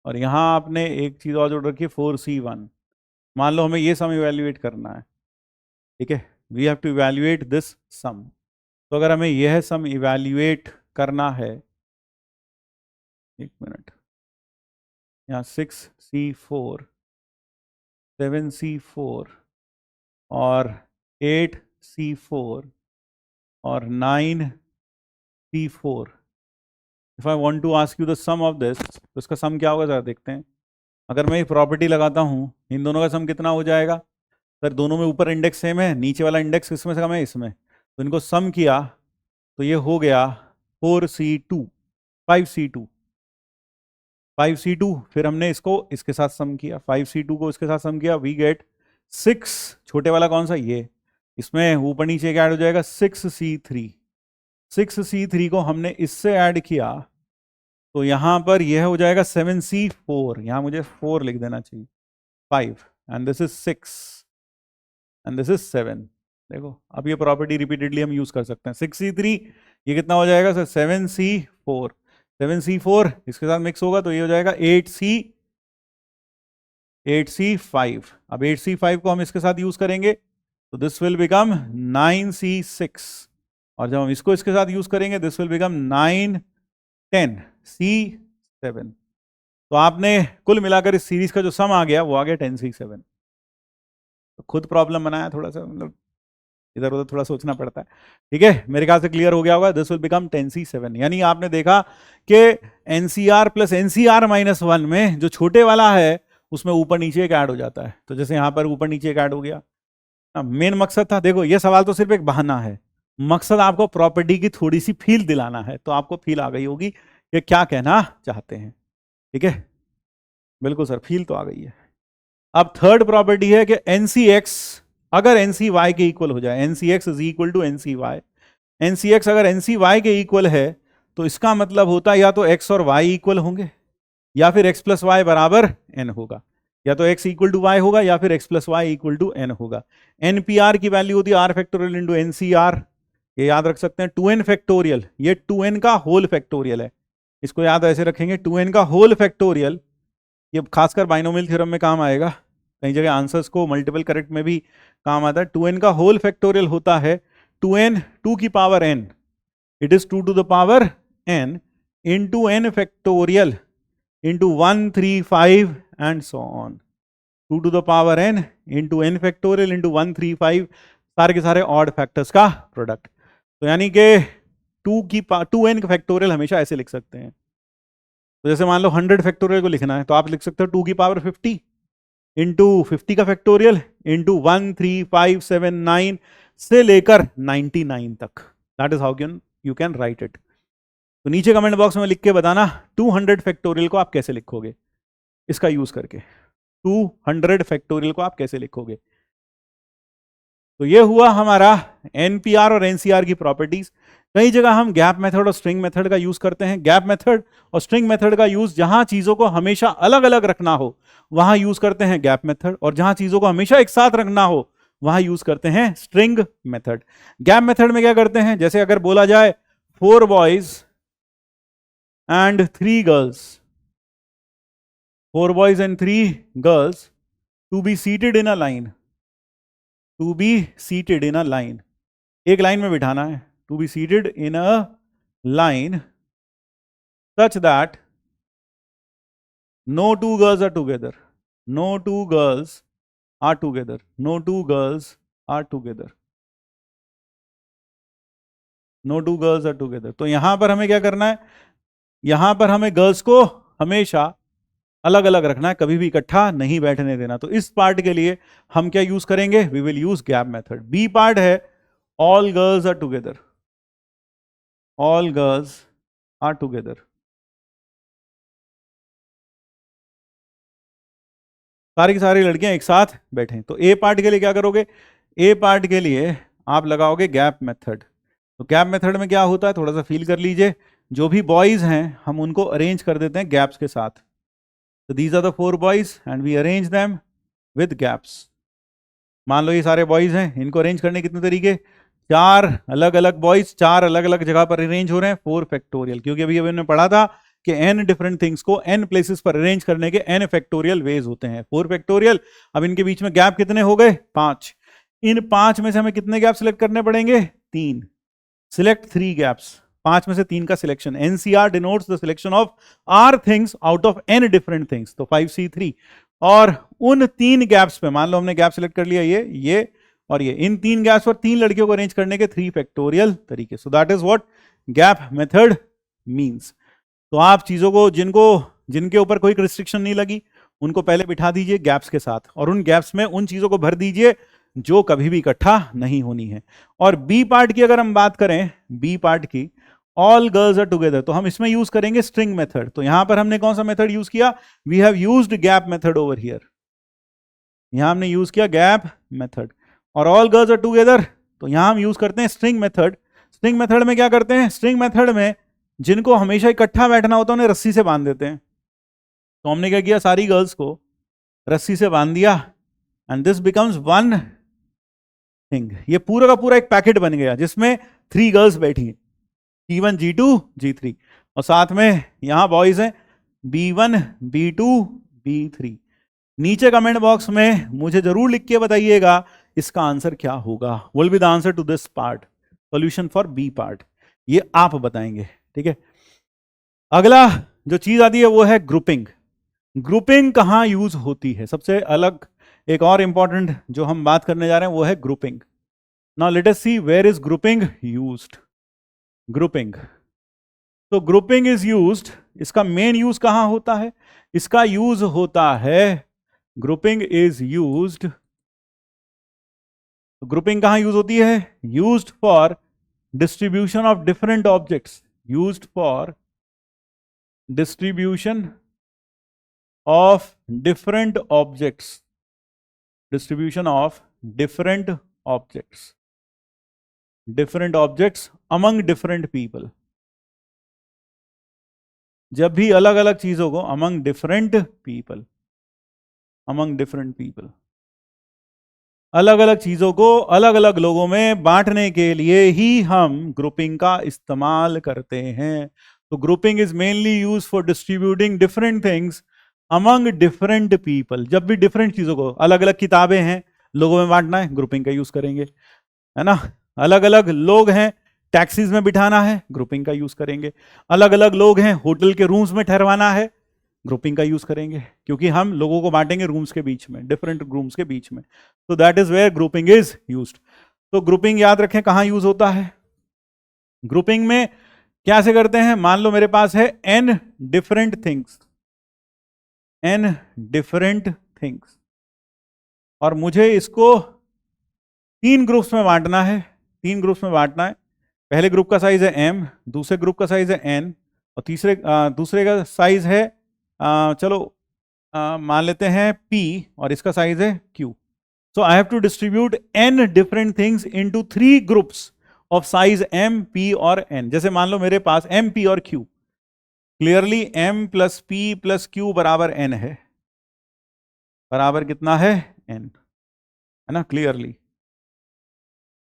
[SPEAKER 1] और यहां आपने एक चीज और जोड़ रखी है 4C1। मान लो हमें ये सम इवैल्यूएट करना है, ठीक है, we have to evaluate this sum. तो अगर हमें यह सम इवैल्यूएट करना है, एक मिनट, यहाँ 6C4 7C4 और 8C4 और 9C4, if I want to ask you the sum of this, तो इसका सम क्या होगा जरा देखते हैं। अगर मैं ये प्रॉपर्टी लगाता हूँ, इन दोनों का सम कितना हो जाएगा? सर दोनों में ऊपर इंडेक्स सेम है, नीचे वाला इंडेक्स किसमें से कम है? इसमें। तो इनको सम किया तो ये हो गया 4C2 5C2 5C2, फिर हमने इसको इसके साथ सम किया, 5C2 को इसके साथ सम किया, वी गेट 6, छोटे वाला कौन सा, ये, इसमें ऊपर नीचे क्या ऐड हो जाएगा 6C3। 6C3 को हमने इससे ऐड किया तो यहां पर यह हो जाएगा 7C4, यहां मुझे 4 लिख देना चाहिए, 5 and this is 6 and this is 7। देखो अब ये प्रॉपर्टी रिपीटेडली हम यूज कर सकते हैं। 6C3 ये कितना हो जाएगा सर? 7C4, 7C4 इसके साथ मिक्स होगा तो ये हो जाएगा 8C5। अब 8C5 को हम इसके साथ यूज करेंगे तो दिस विल बिकम 9C6, और जब हम इसको इसके साथ यूज करेंगे दिस विल बिकम 910C7। तो आपने कुल मिलाकर इस सीरीज का जो सम आ गया वो आ गया 10C7। तो खुद प्रॉब्लम बनाया, थोड़ा सा मतलब इधर उधर थोड़ा सोचना पड़ता है, ठीक है। मेरे ख्याल से क्लियर हो गया होगा। दिस विल बिकम 10C7, यानी आपने देखा कि NCR प्लस NCR माइनस 1 में जो छोटे वाला है उसमें ऊपर नीचे एक ऐड हो जाता है। तो जैसे यहां पर ऊपर नीचे एक ऐड हो गया, मेन मकसद था, देखो ये सवाल तो सिर्फ एक बहाना है, मकसद आपको प्रॉपर्टी की थोड़ी सी फील दिलाना है, तो आपको फील आ गई होगी कि क्या कहना चाहते हैं। ठीक है, बिल्कुल सर, फील तो आ गई है। अब थर्ड प्रॉपर्टी है कि एनसीएक्स अगर एनसीवाई के इक्वल हो जाए, एनसीएक्स इज इक्वल टू एनसीवाई, एनसीएक्स अगर एनसीवाई के इक्वल है तो इसका मतलब होता है या तो एक्स और वाई इक्वल होंगे या फिर एक्स प्लस वाई बराबर एन होगा, या तो एक्स इक्वल टू वाई होगा या फिर x plus y equal to n होगा। एनपीआर की वैल्यू होती है आर फैक्टोरियल इंटू एनसीआर, ये याद रख सकते हैं, 2n फैक्टोरियल, ये 2n का होल फैक्टोरियल है, इसको याद ऐसे रखेंगे 2n का होल फैक्टोरियल। ये खासकर बाइनोमियल थ्योरम में काम आएगा, कई जगह आंसर्स को मल्टीपल करेक्ट में भी काम आता है। 2n का होल फैक्टोरियल होता है 2n टू की power n, it is 2 to the power n into n factorial into 1 3 5 and so on, 2 to the power n into n factorial into 1 3 5, सारे के सारे ऑड फैक्टर्स का प्रोडक्ट। तो यानी कि 2n फैक्टोरियल हमेशा ऐसे लिख सकते हैं, तो जैसे मान लो 100 फैक्टोरियल को लिखना है तो आप लिख सकते हो 2 की पावर 50 इंटू 50 का फैक्टोरियल इंटू 1 3 5 7 9 से लेकर 99 तक, that is how you can write it. तो नीचे कमेंट बॉक्स में लिख के बताना 200 फैक्टोरियल को आप कैसे लिखोगे, इसका यूज करके 200 फैक्टोरियल को आप कैसे लिखोगे। तो ये हुआ हमारा एनपीआर और एनसीआर की प्रॉपर्टीज। कई जगह हम गैप मेथड और स्ट्रिंग मेथड का यूज करते हैं। गैप मेथड और स्ट्रिंग मेथड का यूज जहां चीजों को हमेशा अलग अलग रखना हो वहां यूज करते हैं गैप मेथड, और जहां चीजों को हमेशा एक साथ रखना हो वहां यूज करते हैं स्ट्रिंग मेथड। गैप मेथड में क्या करते हैं, जैसे अगर बोला जाए 4 boys and 3 girls, 4 boys and 3 girls to be seated in a line, to be seated in a line, एक लाइन में बिठाना है, to be seated in a line such that no two girls are together, no two girls are together, no two girls are together, no two girls are together। तो यहां पर हमें क्या करना है, यहां पर हमें गर्ल्स को हमेशा अलग अलग रखना है, कभी भी इकट्ठा नहीं बैठने देना। तो इस पार्ट के लिए हम क्या यूज करेंगे, we will use gap method. B part है all girls are together, all girls are together, सारी की सारी लड़कियां एक साथ बैठे। तो ए पार्ट के लिए क्या करोगे, ए पार्ट के लिए आप लगाओगे गैप मेथड। तो गैप मेथड में क्या होता है, थोड़ा सा फील कर लीजिए, जो भी बॉयज हैं हम उनको अरेंज कर देते हैं गैप्स के साथ। तो these are the 4 boys and we arrange them with gaps. मान लो ये सारे बॉयज हैं, इनको अरेंज करने कितने तरीके, 4 अलग अलग बॉयज 4 अलग अलग जगह पर अरेंज हो रहे हैं, 4 फैक्टोरियल, क्योंकि अभी हमने पढ़ा था कि n डिफरेंट थिंग्स को n प्लेसेस पर अरेंज करने के n फैक्टोरियल वेज होते हैं, 4 फैक्टोरियल। अब इनके बीच में गैप कितने हो गए, 5। इन 5 में से हमें कितने गैप सिलेक्ट करने पड़ेंगे, 3। सिलेक्ट 3 गैप्स, 5 में से 3 का selection. NCR denotes the selection of r things out of n different things, तो 5C3। और उन 3 गैप्स पे मान लो हमने गैप सिलेक्ट कर लिया, ये और ये, इन 3 गैप्स पर 3 लड़कियों को अरेंज करने के 3 फैक्टोरियल तरीके। So that is what gap method means. तो आप चीजों को जिनके ऊपर कोई रिस्ट्रिक्शन नहीं लगी उनको पहले बिठा दीजिए गैप्स के साथ, और उन गैप्स में उन चीजों को भर दीजिए जो कभी भी इकट्ठा नहीं होनी है। और बी पार्ट की अगर हम बात करें, बी पार्ट की ऑल गर्ल्स आर टुगेदर, तो हम इसमें यूज करेंगे स्ट्रिंग मेथड। तो यहां पर हमने कौन सा मेथड यूज किया, we have used gap method over here, यहां हमने यूज किया गैप मेथड। और ऑल गर्ल्स आर टुगेदर, तो यहां हम यूज करते हैं स्ट्रिंग मेथड। स्ट्रिंग मेथड में क्या करते हैं, स्ट्रिंग मेथड में जिनको हमेशा इकट्ठा बैठना होता है उन्हें रस्सी से बांध देते हैं। तो हमने क्या किया, सारी गर्ल्स को रस्सी से बांध दिया and this becomes one thing. ये पूरा का पूरा एक पैकेट बन गया जिसमें 3 गर्ल्स बैठी हैं, G1 G2 G3, और साथ में यहां बॉयज हैं B1 B2 B3। नीचे कमेंट बॉक्स में मुझे जरूर लिख के बताइएगा इसका आंसर क्या होगा, will be the answer to this part, solution for B part, ये आप बताएंगे। ठीक है, अगला जो चीज आती है वो है ग्रुपिंग। ग्रुपिंग कहां यूज होती है, सबसे अलग एक और इंपॉर्टेंट जो हम बात करने जा रहे हैं वो है grouping. Now let us see where is grouping used. Grouping, तो ग्रुपिंग इज यूज्ड, इसका मेन यूज कहां होता है, इसका यूज होता है, ग्रुपिंग इज यूज्ड तो ग्रुपिंग कहाँ यूज होती है? Used for distribution of different objects, used for distribution of different objects, distribution of different objects among different people. जब भी अलग अलग चीजों को among different people, अलग अलग चीजों को अलग अलग लोगों में बांटने के लिए ही हम ग्रुपिंग का इस्तेमाल करते हैं. तो grouping is mainly use for distributing different things among different people. जब भी डिफरेंट चीजों को, अलग अलग किताबें हैं, लोगों में बांटना है, ग्रुपिंग का यूज करेंगे, है ना. अलग अलग लोग हैं, टैक्सीज में बिठाना है, ग्रुपिंग का यूज करेंगे. अलग अलग लोग हैं, होटल के रूम्स में ठहरवाना है, ग्रुपिंग का यूज करेंगे, क्योंकि हम लोगों को बांटेंगे रूम्स के बीच में, डिफरेंट रूम्स के बीच में. तो that is where grouping is used. तो ग्रुपिंग याद रखें कहां यूज होता है. ग्रुपिंग में क्या से करते हैं? मान लो मेरे पास है n डिफरेंट थिंग्स, और मुझे इसको 3 ग्रुप्स में बांटना है. पहले ग्रुप का साइज है m, दूसरे ग्रुप का साइज है n, और दूसरे का साइज है मान लेते हैं p, और इसका साइज है q. So I have to distribute n different things into 3 groups of size m, p और n. जैसे मान लो मेरे पास m, p और q. Clearly m plus p plus q बराबर n है. बराबर कितना है? n, है ना. क्लियरली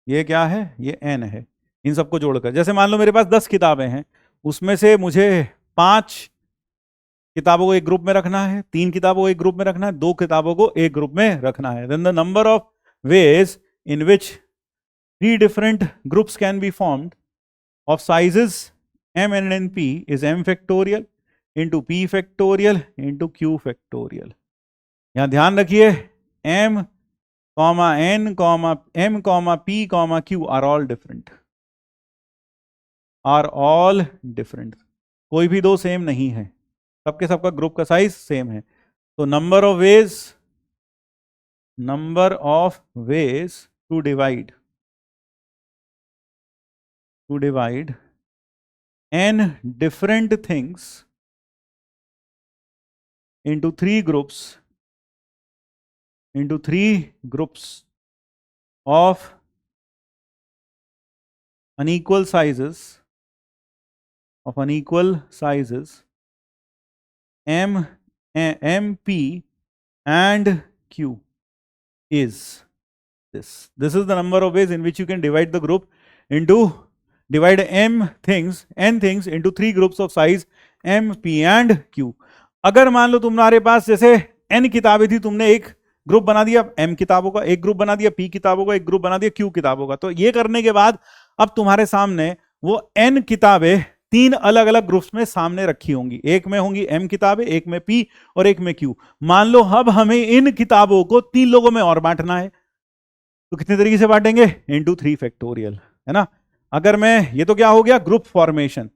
[SPEAKER 1] ये क्या है? ये n है. इन सबको जोड़कर, जैसे मान लो मेरे पास 10 किताबें हैं, उसमें से मुझे 5 किताबों को एक ग्रुप में रखना है, 3 किताबों को एक ग्रुप में रखना है, 2 किताबों को एक ग्रुप में रखना है. Then the number of ways in which 3 different groups can be formed of sizes m, n and p is m factorial into p factorial into q factorial. यहां ध्यान रखिए, m, n, m, p, q are all different. कोई भी दो same नहीं है, सबके सबका ग्रुप का साइज सेम है. तो number of ways to divide n different things into 3 groups of unequal sizes m, p and q is this. This is the number of ways in which you can divide the group divide n things into 3 groups of size m, p and q. अगर मान लो तुम्हारे पास जैसे n किताबें थी, तुमने एक group बना दिया m किताबों का, एक ग्रुप बना दिया p किताबों का, एक ग्रुप बना दिया q किताबों का. तो ये करने के बाद अब तुम्हारे सामने वो n किताबें 3 अलग अलग ग्रुप्स में सामने रखी होंगी. एक में होंगी m किताबें, एक में p और एक में q. मान लो अब हमें इन किताबों को 3 लोगों में और बांटना है, तो कितने तरीके से बांटेंगे? इंटू 3 फैक्टोरियल, है ना. अगर मैं, ये तो क्या हो गया? Group formation.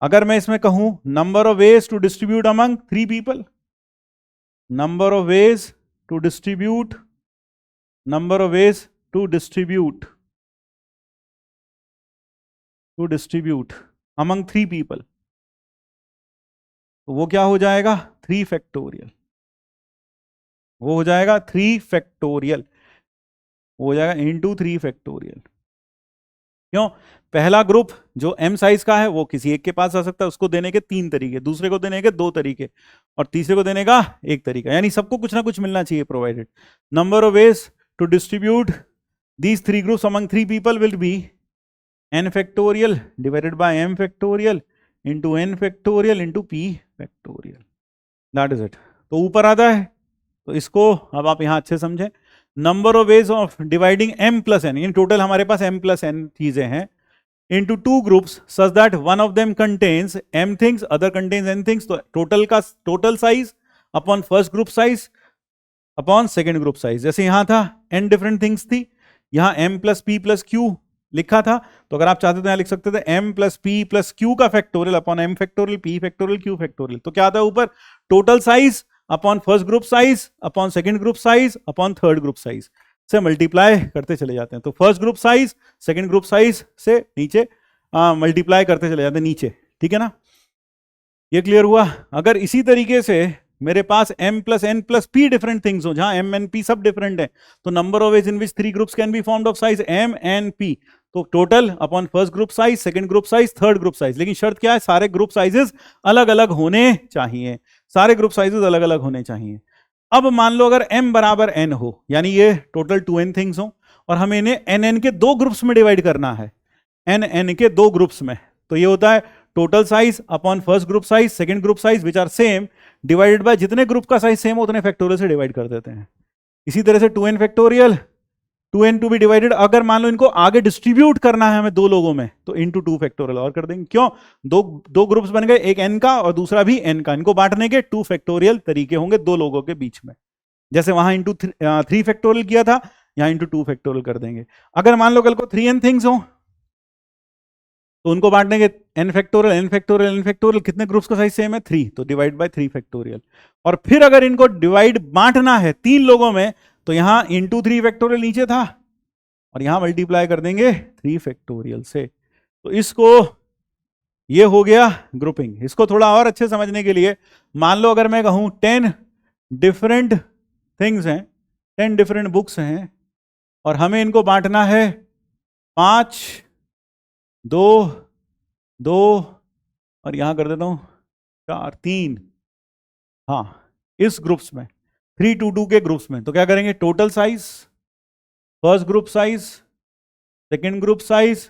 [SPEAKER 1] अगर मैं इसमें कहूं number of ways to distribute among 3 people, number of ways to distribute among 3 people, तो वो क्या हो जाएगा? 3 फैक्टोरियल. वो हो जाएगा 3 फैक्टोरियल, वो हो जाएगा इंटू 3 फैक्टोरियल. क्यों? पहला ग्रुप जो m साइज का है वो किसी एक के पास आ सकता है, उसको देने के 3 तरीके, दूसरे को देने के 2 तरीके, और तीसरे को देने का 1 तरीका. यानी सबको कुछ ना कुछ मिलना चाहिए provided. Number of ways to distribute these 3 groups among 3 people will be n factorial divided by m factorial into n factorial into p factorial. That is it. तो ऊपर आता है, तो इसको अब आप यहां अच्छे समझें. Number of ways of dividing m plus n, in total हमारे पास m प्लस n चीजें हैं, into 2 groups such that one of them contains m things, other contains n things. तो total size upon first group size upon second group size. जैसे यहां था n different things थी, यहां m plus p plus q लिखा था, तो अगर आप चाहते तो यहां लिख सकते थे m plus p plus q का factorial upon m factorial, p factorial, q factorial. तो क्या आता है ऊपर? Total size upon first group size upon second group size upon third group size. से मल्टीप्लाई करते चले जाते हैं। तो first group size second group size से नीचे मल्टीप्लाई करते चले जाते हैं नीचे, ठीक है ना, ये क्लियर हुआ। अगर इसी तरीके से मेरे पास m plus n plus p different things हो, जहां m n p सब डिफरेंट है, तो number of ways in which 3 groups can be formed of size m n p, तो total upon first group size, second group size, third group size. लेकिन शर्त क्या है, सारे ग्रुप साइजेस अलग अलग होने चाहिए, सारे ग्रुप साइजेस अलग अलग होने चाहिए। अब मान लो अगर m बराबर n हो, यानी ये टोटल 2n थिंग्स हो, और हमें इन्हें n के दो ग्रुप्स में डिवाइड करना है, n के दो ग्रुप्स में, तो ये होता है total size upon first group size, second group size which are same, divided by जितने ग्रुप का साइज सेम हो उतने फैक्टोरियल से डिवाइड कर देते हैं। इसी तरह से 2n factorial 2n to be divided, अगर मान लो इनको आगे डिस्ट्रीब्यूट करना है हमें दो लोगों में, तो इंटू 2 फैक्टोरियल और कर देंगे। क्यों, दो ग्रुप्स बन गए, एक n का और दूसरा भी n का, इनको बांटने के 2 फैक्टोरियल तरीके होंगे दो लोगों के बीच में, जैसे वहां इंटू 3 फैक्टोरियल किया था, यहां इंटू 2 फैक्टोरियल कर देंगे। अगर मान लो कल को 3n थिंग्स हो तो उनको बांटने के n factorial n factorial n factorial, कितने ग्रुप्स का साइज सेम है 3, तो डिवाइड बाय 3 फैक्टोरियल। और फिर अगर इनको डिवाइड बांटना है 3 लोगों में, तो यहां इंटू 3 फैक्टोरियल नीचे था और यहां मल्टीप्लाई कर देंगे 3 फैक्टोरियल से। तो इसको, ये हो गया ग्रुपिंग। इसको थोड़ा और अच्छे समझने के लिए मान लो अगर मैं कहूं 10 डिफरेंट थिंग्स हैं, 10 डिफरेंट बुक्स हैं, और हमें इनको बांटना है 5 2 2 और यहां कर देता हूं 4 3, हाँ इस ग्रुप्स में 3 2 2 के ग्रुप्स में, तो क्या करेंगे, total size, first group size, second group size,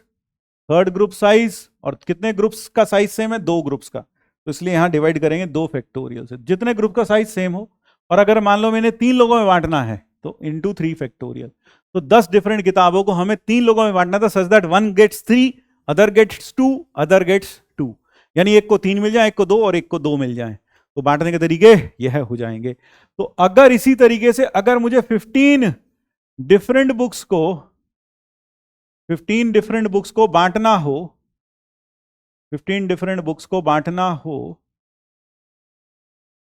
[SPEAKER 1] third group size, और कितने ग्रुप्स का साइज सेम है, 2 ग्रुप्स का, तो इसलिए यहां डिवाइड करेंगे 2 फैक्टोरियल से, जितने ग्रुप का साइज सेम हो। और अगर मान लो मैंने 3 लोगों में बांटना है तो इंटू 3 फैक्टोरियल। तो 10 डिफरेंट किताबों को हमें 3 लोगों में बांटना था, such that 1 gets 3, other gets 2, other gets 2, यानी एक को 3 मिल जाए, एक को 2 और एक को 2 मिल जाए, तो बांटने के तरीके यह हो जाएंगे। तो अगर इसी तरीके से अगर मुझे 15 डिफरेंट बुक्स को बांटना हो, 15 डिफरेंट बुक्स को बांटना हो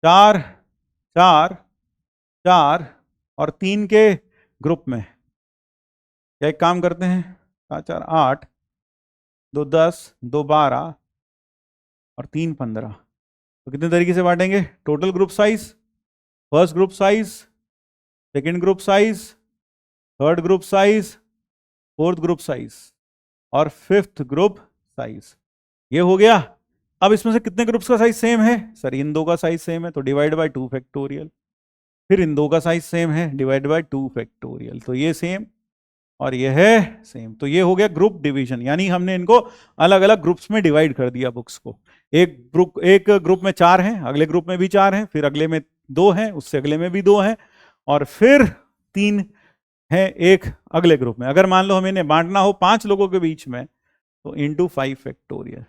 [SPEAKER 1] 4 4 4 और 3 के ग्रुप में, क्या एक काम करते हैं, 4 4 8, 2 10, 2 12 और 3 15, तो कितने तरीके से बांटेंगे, total group size, first group size, second group size, third group size, fourth group size और फिफ्थ ग्रुप साइज, ये हो गया। अब इसमें से कितने ग्रुप्स का साइज सेम है, सर इन दो का साइज सेम है, तो डिवाइड बाय 2 फैक्टोरियल, फिर इन दो का साइज सेम है, डिवाइड बाय 2 फैक्टोरियल, तो ये सेम और ये है सेम, तो ये हो गया ग्रुप डिवीजन, यानी हमने इनको अलग अलग ग्रुप्स में डिवाइड कर दिया बुक्स को। एक ग्रुप में 4 हैं, अगले ग्रुप में भी 4 हैं, फिर अगले में 2 हैं, उससे अगले में भी 2 हैं, और फिर 3 है एक अगले ग्रुप में। अगर मान लो हमें इन्हें बांटना हो 5 लोगों के बीच में, तो इंटू 5 फैक्टोरियल।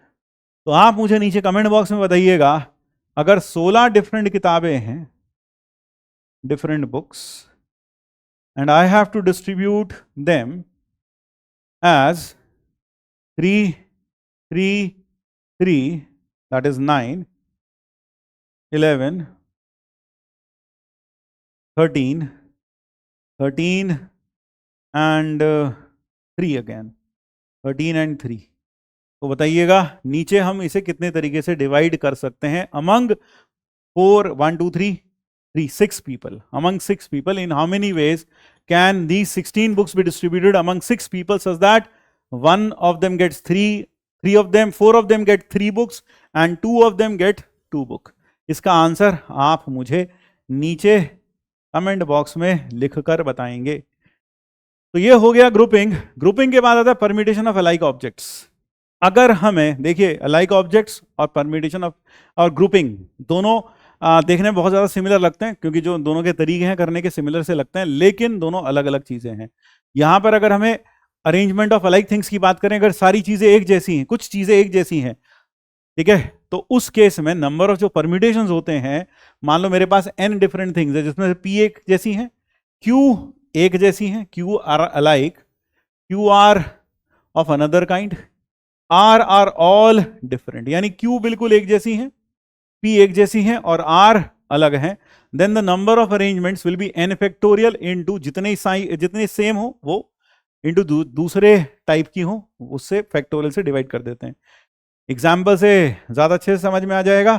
[SPEAKER 1] तो आप मुझे नीचे कमेंट बॉक्स में बताइएगा, अगर 16 डिफरेंट किताबें हैं, different books, and I have to distribute them as 3 3 3, that is 9 11 13 13 and 3 again, 13 and 3। तो बताइएगा नीचे हम इसे कितने तरीके से डिवाइड कर सकते हैं among 4 1 2 3 6 people, among 6 people, in how many ways can these 16 books be distributed among 6 people such that one of them gets 4 of them get 3 books and 2 of them get 2 book। इसका answer आप मुझे नीचे comment box में लिखकर बताएंगे। तो ये हो गया ग्रुपिंग। ग्रुपिंग के बाद आता है परम्यूटेशन ऑफ अलाइक ऑब्जेक्ट्स। अगर हमें देखिए अलाइक ऑब्जेक्ट्स और परम्यूटेशन ऑफ और ग्रुपिंग दोनों देखने में बहुत ज़्यादा सिमिलर लगते हैं, क्योंकि जो दोनों के तरीके हैं करने के सिमिलर से लगते हैं, लेकिन दोनों अलग अलग चीज़ें हैं। यहाँ पर अगर हमें अरेंजमेंट ऑफ अलाइक थिंग्स की बात करें, अगर सारी चीज़ें एक जैसी हैं, कुछ चीज़ें एक जैसी हैं, ठीक है, तो उस केस में नंबर ऑफ जो परम्यूटेशंस होते हैं, मान लो मेरे पास n डिफरेंट थिंग्स है जिसमें से p एक जैसी हैं, q एक जैसी हैं, q are alike, q are of another kind, r are all different, यानी q बिल्कुल एक जैसी हैं, p एक जैसी हैं और r अलग हैं, then the number of arrangements will be n factorial into जितने सेम हो वो इनटू दूसरे टाइप की हो उससे फैक्टोरियल से डिवाइड कर देते हैं। एग्जाम्पल से ज्यादा अच्छे से समझ में आ जाएगा।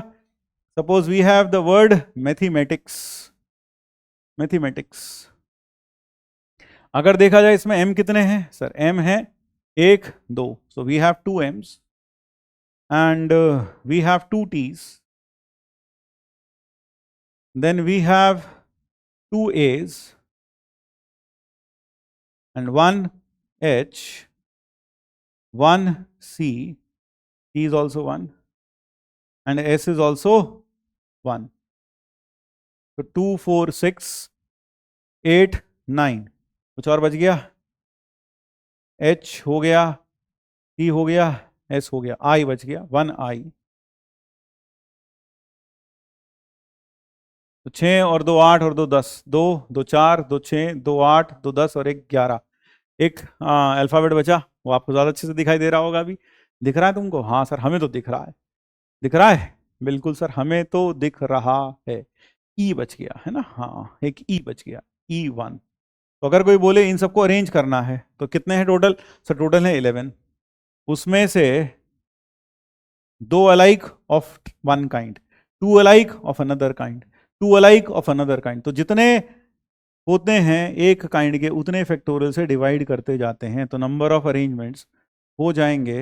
[SPEAKER 1] Suppose we have the word mathematics. अगर देखा जाए इसमें m कितने हैं सर? m है 1 2, so we have 2 m's and we have 2 t's, then we have 2 a's and 1 h, 1 c, t is also 1 and s is also 1. So 2 4 6 8 9, कुछ और बच गया? h हो गया, t हो गया, s हो गया, i बच गया, 1 i। तो 6 और 2 8 और 2 10, 2 2 4 2 6 2 8 2 10 और 1 11, एक अल्फाबेट बचा। वो आपको ज्यादा अच्छे से दिखाई दे रहा होगा। अभी दिख रहा है तुमको? हाँ सर हमें तो दिख रहा है। दिख रहा है? बिल्कुल सर हमें तो दिख रहा है। ई बच गया है ना? हाँ एक ई बच गया, E1। तो अगर कोई बोले इन सबको अरेंज करना है तो कितने हैं टोटल? सर टोटल है 11। उसमें से 2 alike of one kind, 2 alike of another kind, 2 alike of another kind. तो जितने होते हैं एक काइंड के उतने फैक्टोरियल से डिवाइड करते जाते हैं, तो नंबर ऑफ अरेंजमेंट्स हो जाएंगे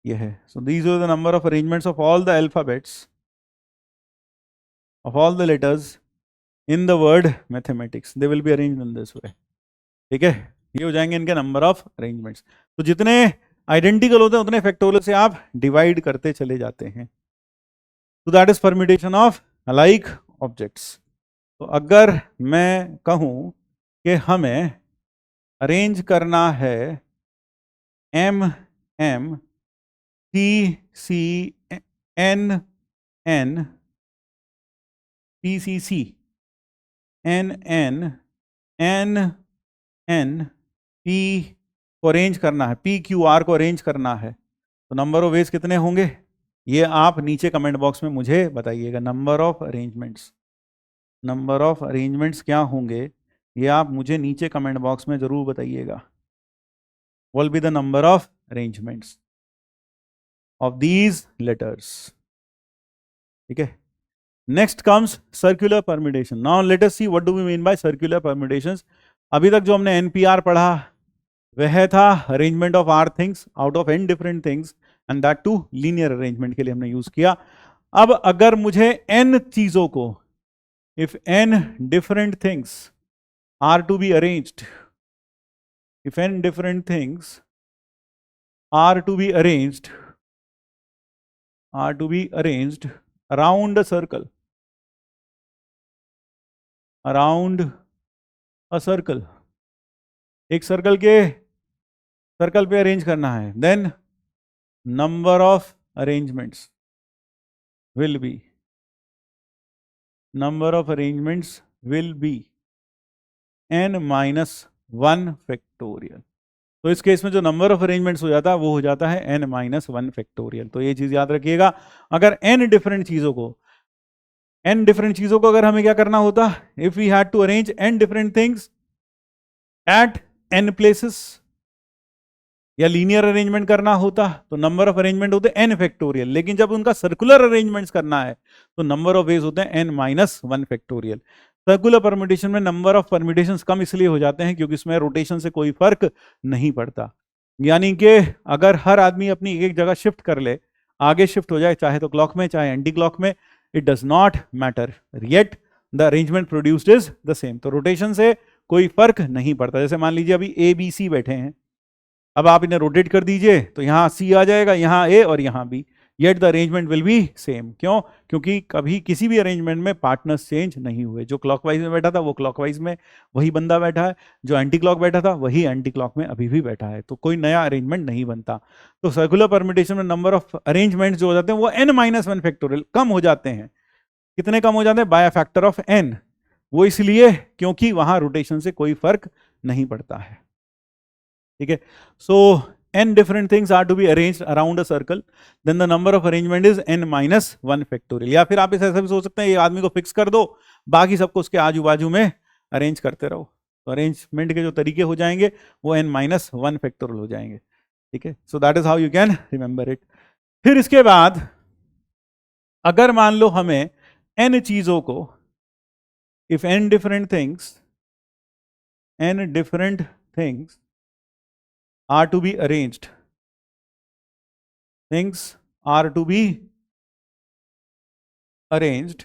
[SPEAKER 1] ये है। So these are the number of arrangements of all the alphabets of all the letters in the word mathematics, they will be arranged in this way. ठीक है, ये हो जाएंगे इनके नंबर ऑफ अरेंजमेंट्स। तो जितने आइडेंटिकल होते हैं उतने फैक्टोरियल से आप डिवाइड करते चले जाते हैं। तो that is permutation of alike objects. तो अगर मैं कहूं कि हमें अरेंज करना है m m c c n n p c c n n n n p को अरेंज करना है, p q r को अरेंज करना है, तो नंबर ऑफ वेज कितने होंगे? ये आप नीचे कमेंट बॉक्स में मुझे बताइएगा। नंबर ऑफ अरेंजमेंट्स क्या होंगे ये आप मुझे नीचे कमेंट बॉक्स में जरूर बताइएगा। What will be the number of arrangements of these letters? ठीक है, next comes circular permutation. Now let us see what do we mean by circular permutations. अभी तक जो हमने NPR पढ़ा वह था arrangement of r things out of n different things and that too linear arrangement के लिए हमने यूज किया। अब अगर मुझे n चीजों को, if n different things are to be arranged, if n different things are to be arranged around a circle, एक सर्कल पे अरेंज करना है, then number of arrangements will be n-1 factorial. तो इस केस में जो नंबर ऑफ अरेंजमेंट्स हो जाता है वो हो जाता है n-1 फैक्टोरियल। तो ये चीज याद रखिएगा। अगर n डिफरेंट चीजों को अगर हमें क्या करना होता, if we had to arrange n different things at n places, या लीनियर अरेंजमेंट करना होता तो नंबर ऑफ अरेंजमेंट होते n फैक्टोरियल। लेकिन जब उनका सर्कुलर अरेंजमेंट्स करना है तो नंबर ऑफ वेज होते हैं n-1 फैक्टोरियल। सर्कुलर परम्यूटेशन में नंबर ऑफ परम्यूटेशंस कम इसलिए हो जाते हैं क्योंकि इसमें रोटेशन से कोई फर्क नहीं पड़ता। यानी कि अगर हर आदमी अपनी एक जगह शिफ्ट कर ले, आगे शिफ्ट हो जाए चाहे तो क्लॉक में चाहे एंटी क्लॉक में, it does not matter, yet the arrangement produced is the same. तो रोटेशन से कोई फर्क नहीं पड़ता। जैसे मान लीजिए अभी ABC बैठे हैं, अब आप इन्हें रोटेट कर दीजिए तो यहाँ C आ जाएगा, यहाँ A और यहाँ B, yet the arrangement will be same. क्यों? क्योंकि कभी किसी भी अरेंजमेंट में पार्टनर्स चेंज नहीं हुए। जो क्लॉकवाइज में बैठा था वो क्लॉकवाइज में वही बंदा बैठा है, जो एंटी क्लॉक बैठा था वही एंटी क्लॉक में अभी भी बैठा है, तो कोई नया अरेंजमेंट नहीं बनता। तो सर्कुलर परम्यूटेशन में नंबर ऑफ अरेंजमेंट्स जो हो जाते हैं वो n-1 फैक्टोरियल कम हो जाते हैं। कितने कम हो जाते हैं? By factor of n। वो इसलिए क्योंकि वहां रोटेशन से कोई फर्क नहीं पड़ता है। ठीक है, सो n different things are to be arranged around a circle, then the number of arrangement is n minus 1 factorial. या फिर आप इसे ऐसा भी सोच सकते हैं, ये आदमी को फिक्स कर दो, बाकी सबको उसके आजू बाजू में अरेंज करते रहो, तो अरेंजमेंट के जो तरीके हो जाएंगे वो n minus 1 factorial हो जाएंगे. ठीक है, so that is how you can remember it. फिर इसके बाद अगर मान लो हमें n चीजों को, if n different things are to be arranged, things are to be arranged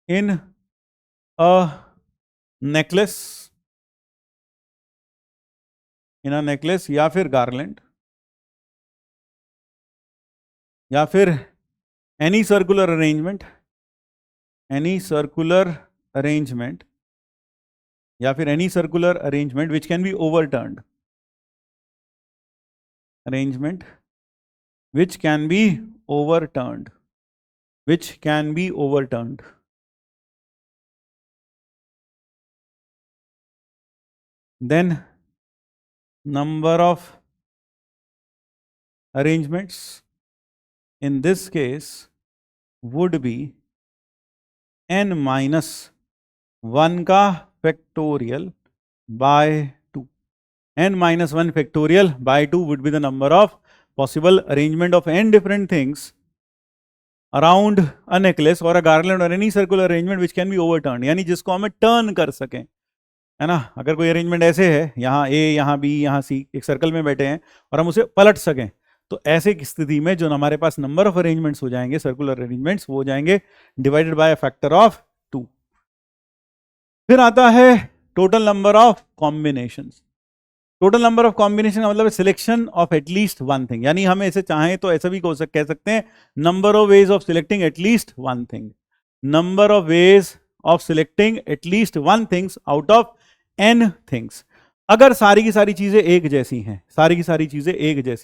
[SPEAKER 1] in a necklace, या फिर garland, या फिर any circular arrangement, या फिर any circular arrangement which can be overturned, which can be overturned, then number of arrangements in this case would be n minus 1 का factorial by 2. n minus 1 factorial by 2 would be the number of possible arrangement of n different things around a necklace or a garland or any circular arrangement which can be overturned, यानी जिसको हमें turn कर सकें, है ना. अगर कोई arrangement ऐसे है, यहाँ A, यहाँ B, यहाँ C, एक सर्कल में बैठे हैं और हम उसे पलट सकें, तो ऐसे की स्थिति में जो हमारे पास नंबर ऑफ अरेंजमेंट्स हो जाएंगे, सर्कुलर अरेंजमेंट्स, वो हो जाएंगे डिवाइडेड बाय फैक्टर ऑफ 2. फिर आता है total number of combinations. Total number of combination का मतलब है selection of at least one thing, यानी हम ऐसे चाहें तो ऐसा भी कह सकते हैं number of ways of selecting at least one thing, number of ways of selecting at least one things out of n things. अगर सारी की सारी चीजें एक जैसी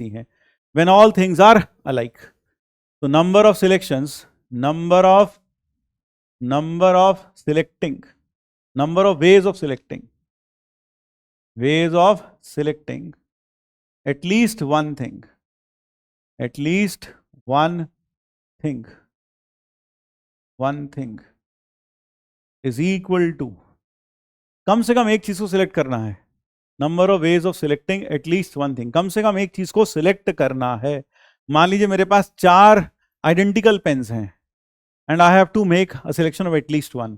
[SPEAKER 1] हैं, when all things are alike, so number of selections, number of ways of selecting at least one thing is equal to, कम से कम एक चीज को सिलेक्ट करना है. Number of ways of selecting at least one thing, कम से कम एक चीज को सिलेक्ट करना है. मान लीजिए मेरे पास 4 आइडेंटिकल पेन्स हैं and I have to make a selection of at least one.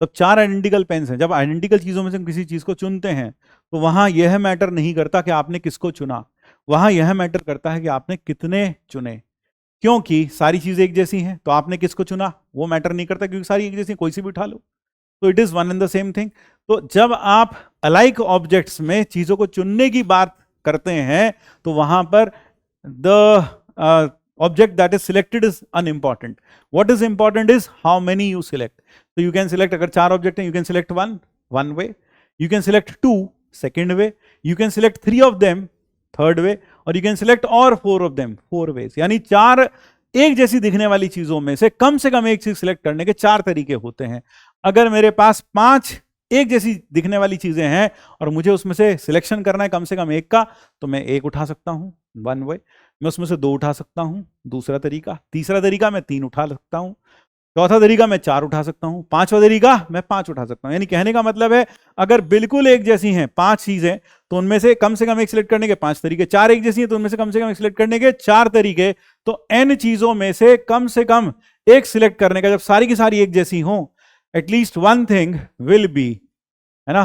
[SPEAKER 1] तो 4 आइडेंटिकल पेन्स हैं, जब आइडेंटिकल चीजों में से किसी चीज को चुनते हैं तो वहां यह मैटर नहीं करता कि आपने किसको चुना, वहां यह मैटर करता है कि आपने कितने चुने. क्योंकि सारी चीजें एक जैसी हैं, तो आपने किसको चुना वो मैटर नहीं करता, क्योंकि सारी एक जैसी, कोई सी भी उठा लो, तो it is one and the same thing. तो जब आप अलाइक ऑब्जेक्ट्स में चीजों को चुनने की बात करते हैं तो वहां पर the object that is selected is unimportant. What is important is how many you select. तो यू कैन सिलेक्ट, अगर 4 ऑब्जेक्ट हैं, you can select one way, you can select 2 second way, you can select 3 of them third way, और you can select और 4 of them 4 veg. यानी 4 एक जैसी दिखने वाली चीजों में से कम एक चीज सिलेक्ट करने के 4 तरीके होते हैं. अगर मेरे पास 5 एक जैसी दिखने वाली चीजें हैं और मुझे उसमें से सिलेक्शन करना है कम से कम एक का, तो मैं 1 उठा सकता हूं, वन वे. मैं उसमें से 2 उठा सकता हूं, दूसरा तरीका. तीसरा तरीका मैं 3 उठा सकता हूं. चौथा तरीका मैं 4 उठा सकता हूं. पांचवा तरीका मैं 5 उठा सकता हूं. यानी कहने का मतलब है अगर बिल्कुल एक जैसी हैं 5 चीजें, तो उनमें से कम एक सिलेक्ट करने के 5 तरीके. 4 एक जैसी हैं तो उनमें से कम एक सिलेक्ट करने के 4 तरीके. तो n चीजों में से कम एक सिलेक्ट करने का, जब सारी की सारी एक जैसी हों, at least one thing will be, है ना,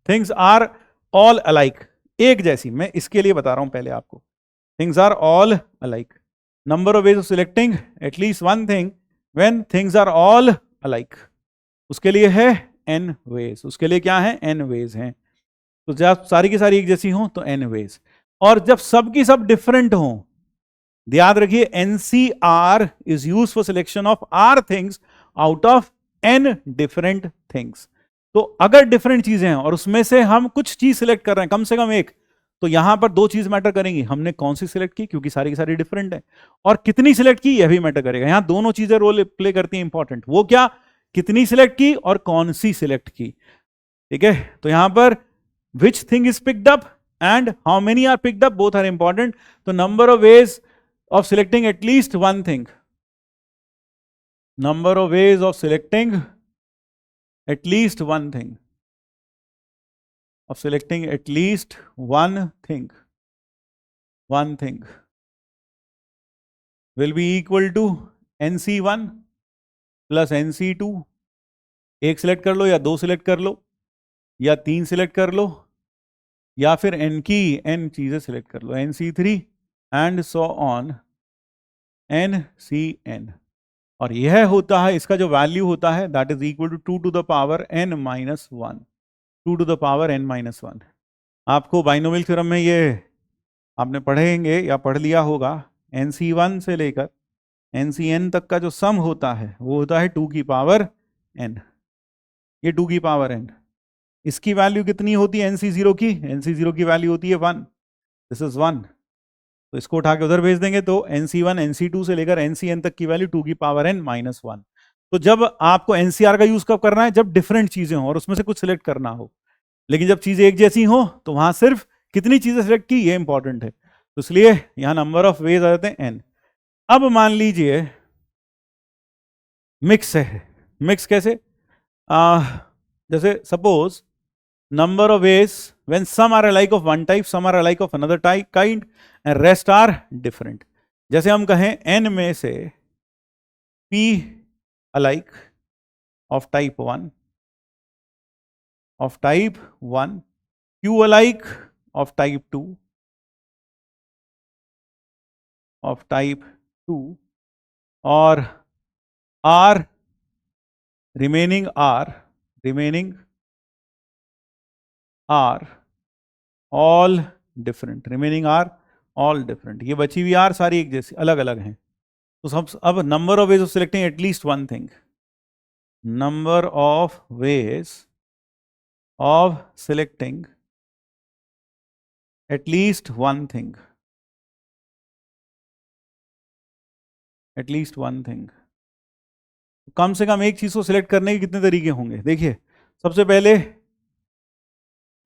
[SPEAKER 1] थिंग्स आर ऑल अलाइक, एक जैसी. मैं इसके लिए बता रहा हूं पहले आपको, things are all alike. Number of ways of selecting at least one thing when things are all alike, उसके लिए है n वेज. उसके लिए क्या है, n वेज हैं. तो जब सारी की सारी एक जैसी हों तो n वेज, और जब सब की सब डिफरेंट हों, याद रखिए NCR is used for selection of R things out of n different things. तो अगर डिफरेंट चीजें हैं और उसमें से हम कुछ चीज सिलेक्ट कर रहे हैं, कम से कम एक, तो यहां पर 2 चीज मैटर करेंगी. हमने कौन सी सिलेक्ट की, क्योंकि सारी की सारी डिफरेंट है, और कितनी सिलेक्ट की यह भी मैटर करेगा. यहां दोनों चीजें रोल प्ले करती हैं इंपॉर्टेंट. वो क्या, कितनी सिलेक्ट की और कौन सी सिलेक्ट की. ठीक है, तो यहां पर which thing is picked up and how many are picked up, both are important. तो number of ways of selecting at least one thing, number of ways of selecting at least one thing, of selecting at least one thing will be equal to NC1 plus NC2. एक select कर लो या दो select कर लो या तीन select कर लो या फिर n की n चीजें सिलेक्ट कर लो, NC3 and so on NCN. और यह होता है, इसका जो वैल्यू होता है that is equal to 2 to the power n minus 1, 2 to the power n minus 1. आपको बाइनोमियल थ्योरम में ये आपने पढ़ेंगे या पढ़ लिया होगा, NC1 से लेकर NCN तक का जो सम होता है वो होता है 2 की पावर n. ये 2 की पावर n, इसकी वैल्यू कितनी होती है NC0 की? NC0 की वैल्यू होती है 1, दिस इज 1. तो इसको उठा के उधर भेज देंगे तो NC1 NC2 से लेकर NCN तक की वैल्यू 2 की पावर n minus 1. तो जब आपको NCR का यूज कब करना है? जब डिफरेंट चीजें हो और उसमें से कुछ सिलेक्ट करना हो. लेकिन जब चीजें एक जैसी हो तो वहां सिर्फ कितनी चीजें सिलेक्ट की, ये इंपॉर्टेंट है. तो इसलिए यहां नंबर ऑफ वेज आ जाते हैं n. अब मान लीजिए मिक्स है. मिक्स कैसे? जैसे suppose number of ways when some are alike of one type, some are alike of another type kind and rest are different. जैसे हम कहें n में से p alike of type 1, q alike of type 2, और r remaining are all different. ये बची हुई r सारी एक जैसी अलग अलग हैं. तो सब अब number of ways of selecting at least one thing, number of ways of selecting at least one thing, कम से कम एक चीज को सिलेक्ट करने के कितने तरीके होंगे? देखिए, सबसे पहले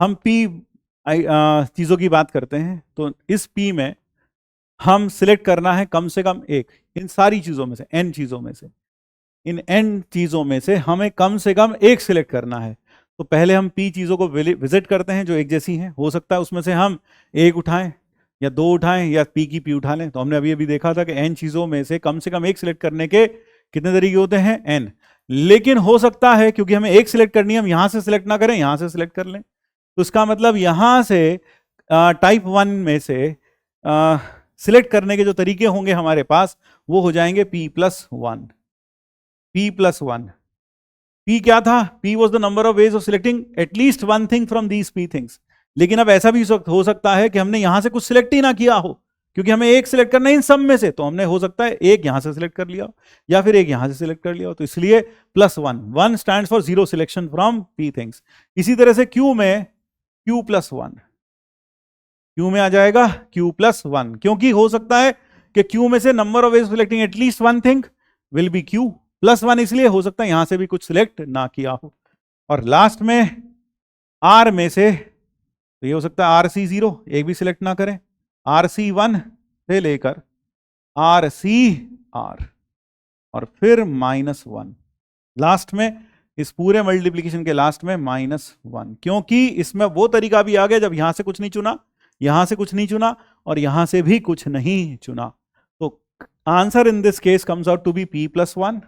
[SPEAKER 1] हम P चीज़ों की बात करते हैं. तो इस P में हम सिलेक्ट करना है कम से कम एक, इन सारी चीज़ों में से, n चीज़ों में से, इन n चीज़ों में से हमें कम से कम एक सिलेक्ट करना है. तो पहले हम P चीज़ों को विजिट करते हैं जो एक जैसी हैं. हो सकता है उसमें से हम एक उठाएं या दो उठाएं या P की P उठा लें. तो हमने अभी देखा था कि n चीज़ों में से कम से कम एक सिलेक्ट करने के कितने तरीके होते हैं? n. लेकिन हो सकता है क्योंकि हमें एक सिलेक्ट करनी है, हम यहां से सिलेक्ट ना करें, यहां से सिलेक्ट कर लें. तो इसका मतलब यहां से टाइप 1 में से सिलेक्ट करने के जो तरीके होंगे हमारे पास वो हो जाएंगे P+1. P क्या था? P was the number of ways of selecting at least one thing from these P things. लेकिन अब ऐसा भी हो सकता है कि हमने यहां से कुछ सिलेक्ट ही ना किया हो, क्योंकि हमें एक सिलेक्ट करना है इन सब में से. तो हमने हो सकता है एक यहां से सिलेक्ट कर लिया हो या फिर एक यहां से सिलेक्ट कर लिया हो. तो इसलिए +1 stands for 0 selection from P things. इसी तरह से Q में Q+1, Q में आ जाएगा Q+1, क्योंकि हो सकता है कि Q में से number of veg selecting at least one thing will be Q+1, इसलिए हो सकता है यहां से भी कुछ सिलेक्ट ना किया हो. और लास्ट में R में से, तो ये हो सकता है RC0, एक भी सिलेक्ट ना करें, RC1 से लेकर RCR और फिर -1 लास्ट में. इस पूरे मल्टीप्लिकेशन के लास्ट में -1, क्योंकि इसमें वो तरीका भी आ गया जब यहां से कुछ नहीं चुना, यहां से कुछ नहीं चुना और यहां से भी कुछ नहीं चुना. तो answer in this case comes out to be P+1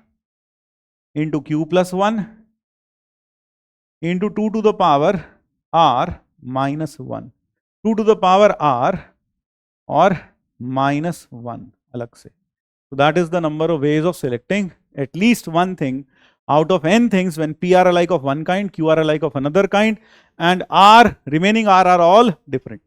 [SPEAKER 1] into Q+1 into 2 to the power R-1, 2 to the power R और -1 अलग से. So that is the number of ways of selecting at least one thing out of n things when P are alike of one kind, Q are alike of another kind and remaining R are all different.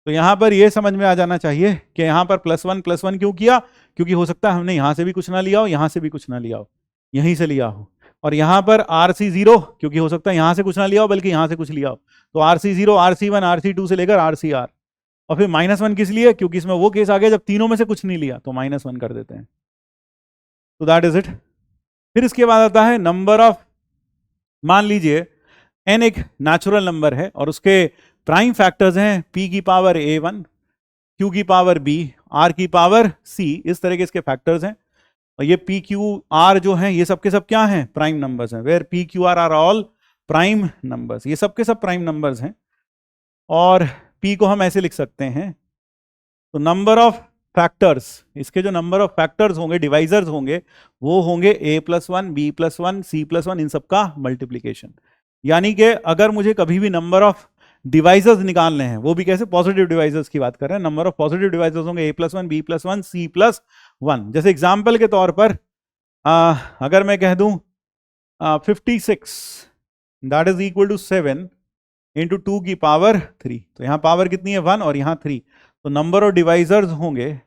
[SPEAKER 1] तो यहां पर यह समझ में आ जाना चाहिए कि यहां पर +1 क्यों किया? क्योंकि हो सकता है हमने यहां से भी कुछ ना लिया हो, यहां से भी कुछ ना लिया हो, यहीं से लिया हो. और यहां पर RC0, क्योंकि हो सकता है यहां से कुछ ना लिया हो बल्कि यहां से कुछ लिया हो. तो RC0, RC1, RC2 से लेकर RCR. और फिर -1 किस लिए? क्योंकि इसमें वो केस आ गया जब तीनों में से कुछ नहीं लिया, तो -1 कर देते हैं. तो दैट इज इट. फिर इसके बाद आता है नंबर ऑफ, मान लीजिए n एक नेचुरल नंबर है और उसके प्राइम फैक्टर्स हैं p की पावर a1, q की पावर b, r की पावर c, इस तरह के इसके फैक्टर्स हैं। और ये p q r जो हैं ये सब के सब क्या हैं? प्राइम नंबर्स हैं। Where p q r are all prime numbers, ये सब के सब प्राइम नंबर्स हैं। और p को हम ऐसे लिख सकते हैं, तो नंबर ऑफ फैक्टर्स, इसके जो नंबर ऑफ फैक्टर्स होंगे, डिवाइजर्स होंगे, वो होंगे a+1, b+1, c+1, इन सब का मल्टीप्लीकेशन। यानी कि अगर मुझे कभी भी नंबर ऑफ डिवाइजर्स निकालने हैं, वो भी कैसे? पॉजिटिव डिवाइजर्स की बात कर रहे हैं। नंबर ऑफ पॉजिटिव डिवाइजर्स होंगे a+1, b+1, c+1। जैसे एग्जाम्पल के तौर पर अगर मैं कह दूं 56 that is equal to 7 into 2 की पावर 3, तो यहां पावर कितनी है? 1 और यहां 3, तो नंबर ऑफ डिवाइजर्स होंगे,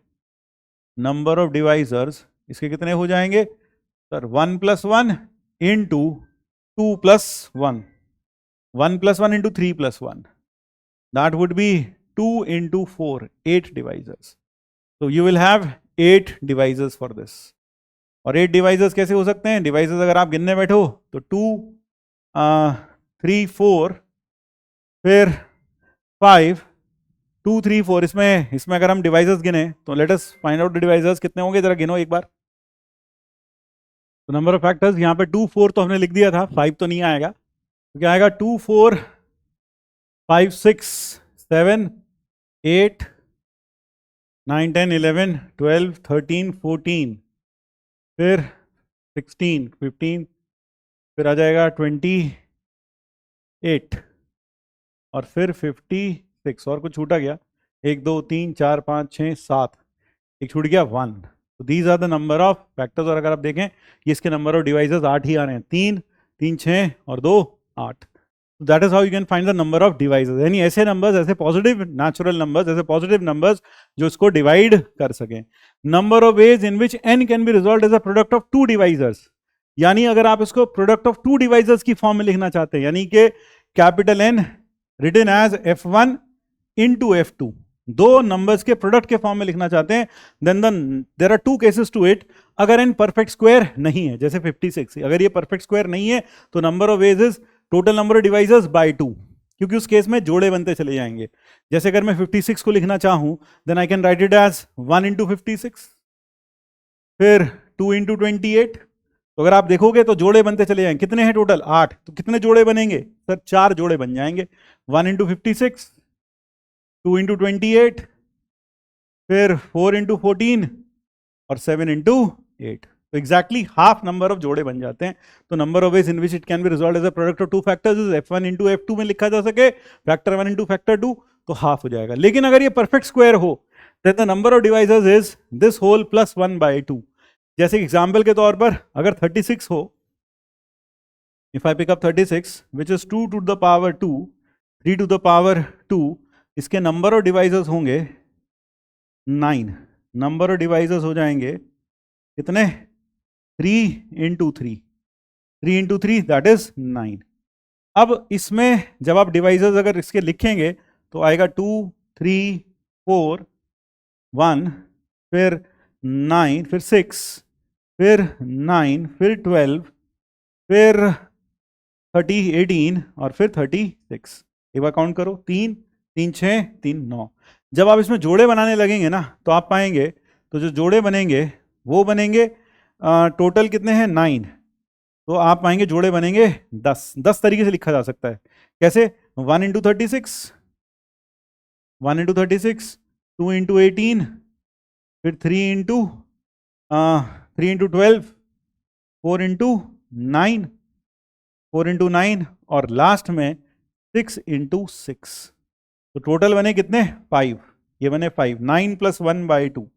[SPEAKER 1] नंबर ऑफ डिवाइजर्स इसके कितने हो जाएंगे sir? 1 + 1 into 2 + 1, 1 + 1 into 3 + 1, that would be 2 into 4, 8 divisors. So you will have 8 divisors for this. और 8 डिवाइजर्स कैसे हो सकते हैं? डिवाइजर्स अगर आप गिनने बैठो तो 2, 3, 4, फिर 5, 2, 3, 4, इसमें अगर हम डिवाइजर्स गिने तो let us find out the divisors कितने होंगे, जरा गिनो एक बार। तो नंबर ऑफ फैक्टर्स यहाँ पे 2, 4 तो हमने लिख दिया था, 5 तो नहीं आएगा, तो क्या आएगा? 2, 4, 5, 6, 7, 8, 9, 10, 11, 12, 13, 14, फिर 16, 15, फिर आ जाएगा 28 और फिर 56, और कुछ छूटा गया? 1, 2, 3, 4, 5, 6, 7, एक छूट गया 1। तो these are the number of factors. और अगर आप देखें ये इसके नंबर ऑफ डिवाइसेस 8 ही आ रहे हैं, 3, 3, 6 और 2, 8। That is how you can find the number of divisors. यानी ऐसे नंबर्स, ऐसे पॉजिटिव नेचुरल नंबर्स, ऐसे पॉजिटिव नंबर्स जो इसको डिवाइड कर सकें। Number of ways in which n can be resolved as a product of 2 divisors. यानी अगर आप इसको प्रोडक्ट ऑफ 2 डिवाइजर्स की फॉर्म में लिखना चाहते हैं, यानी कि capital N written as f1 into f2, दो नंबर्स के प्रोडक्ट के फॉर्म में लिखना चाहते हैं, then there are 2 cases to it. अगर n परफेक्ट स्क्वायर नहीं है, जैसे 56, अगर ये परफेक्ट स्क्वायर नहीं है तो number of ways is total number of divisors by 2, क्योंकि उस केस में जोड़े बनते चले जाएंगे। जैसे अगर मैं 56 को लिखना चाहूं, then I can write it as 1 into 56, फिर 2 इंटू 28। तो अगर आप देखोगे तो जोड़े बनते चले जाएंगे। कितने हैं टोटल? 8। तो कितने जोड़े बनेंगे सर? 4 जोड़े बन जाएंगे। 1 इंटू 56, 2 इंटू 28, फिर 4 इंटू 14 और 7 इंटू 8। तो एग्जैक्टली हाफ नंबर ऑफ जोड़े बन जाते हैं। तो number of ways in which it can be resolved as a product of 2 factors is f1 into f2 में लिखा जा सके, फैक्टर 1 इंटू फैक्टर 2, तो हाफ हो जाएगा। लेकिन अगर ये परफेक्ट स्क्वायर हो, then the number of divisors is this whole plus 1 by 2। जैसे एग्जाम्पल के तौर पर अगर 36 हो, if I pick up 36 which is 2 to the power 2, 3 to the power 2, इसके नंबर ऑफ डिवाइजर्स होंगे 9। नंबर ऑफ डिवाइजर्स हो जाएंगे कितने? 3 इंटू 3, 3 इंटू 3 दैट इज 9। अब इसमें जब आप डिवाइजर्स अगर इसके लिखेंगे तो आएगा 2, 3, 4, 1, फिर 9, फिर 6, फिर 9, फिर 12, फिर 30, 18 और फिर 36। एक बार काउंट करो, 3, 3, 6, 3, 9। जब आप इसमें जोड़े बनाने लगेंगे ना, तो आप पाएंगे तो जो जोड़े बनेंगे वो बनेंगे टोटल कितने हैं? 9। तो आप पाएंगे जोड़े बनेंगे 10। 10 तरीके से लिखा जा सकता है। कैसे? 1 इंटू 36, 1 इंटू 36, 2 इंटू 18, फिर 3 इंटू 12, 4 इंटू 9, 4 इंटू 9 और लास्ट में 6 इंटू 6। तो टोटल बने कितने? 5। ये बने 5। 9 + 1 बाय 2,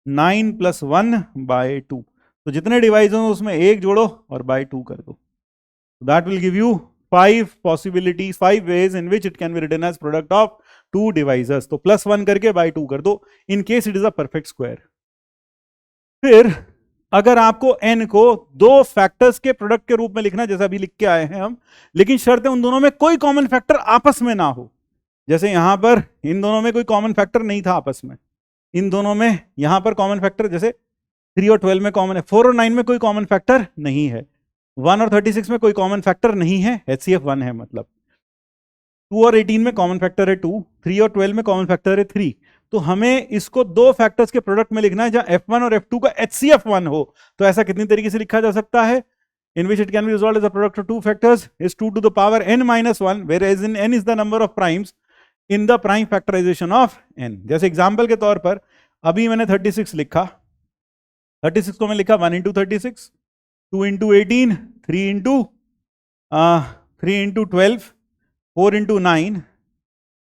[SPEAKER 1] 9 + 1 बाय 2। तो जितने डिवाइजर हो उसमें एक जोड़ो और बाय 2 कर दो। That will give you 5 possibilities, 5 ways in which it can be written as product of 2 divisors. तो +1 करके बाय 2 कर दो in case it is a perfect square. फिर अगर आपको n को 2 फैक्टर्स के प्रोडक्ट के रूप में लिखना, जैसा अभी लिख के आए हैं हम, लेकिन शर्त है उन दोनों में कोई कॉमन फैक्टर आपस में ना हो। जैसे यहां पर इन दोनों में कोई कॉमन फैक्टर नहीं था आपस में, इन दोनों में यहां पर कॉमन फैक्टर जैसे 3 और 12 में कॉमन है, 4 और 9 में कोई कॉमन फैक्टर नहीं है। 1 और 36 में कोई कॉमन फैक्टर नहीं है, HCF 1 है, मतलब 2 और 18 में कॉमन फैक्टर है 2, 3 और 12 में कॉमन फैक्टर है 3। तो हमें इसको दो फैक्टर्स के प्रोडक्ट में लिखना है जहां F1 और F2 का HCF 1 हो। तो ऐसा कितनी तरीके से लिखा जा सकता है? In which it can be resolved as a product of two factors is 2 to the power n minus 1, whereas in n is the number of primes in the prime factorization of n। जैसे example के तौर पर अभी मैंने 36 लिखा, 36 को मैं लिखा 1 इंटू 36, 2 इंटू 18, 3 इंटू 12, 4 इंटू 9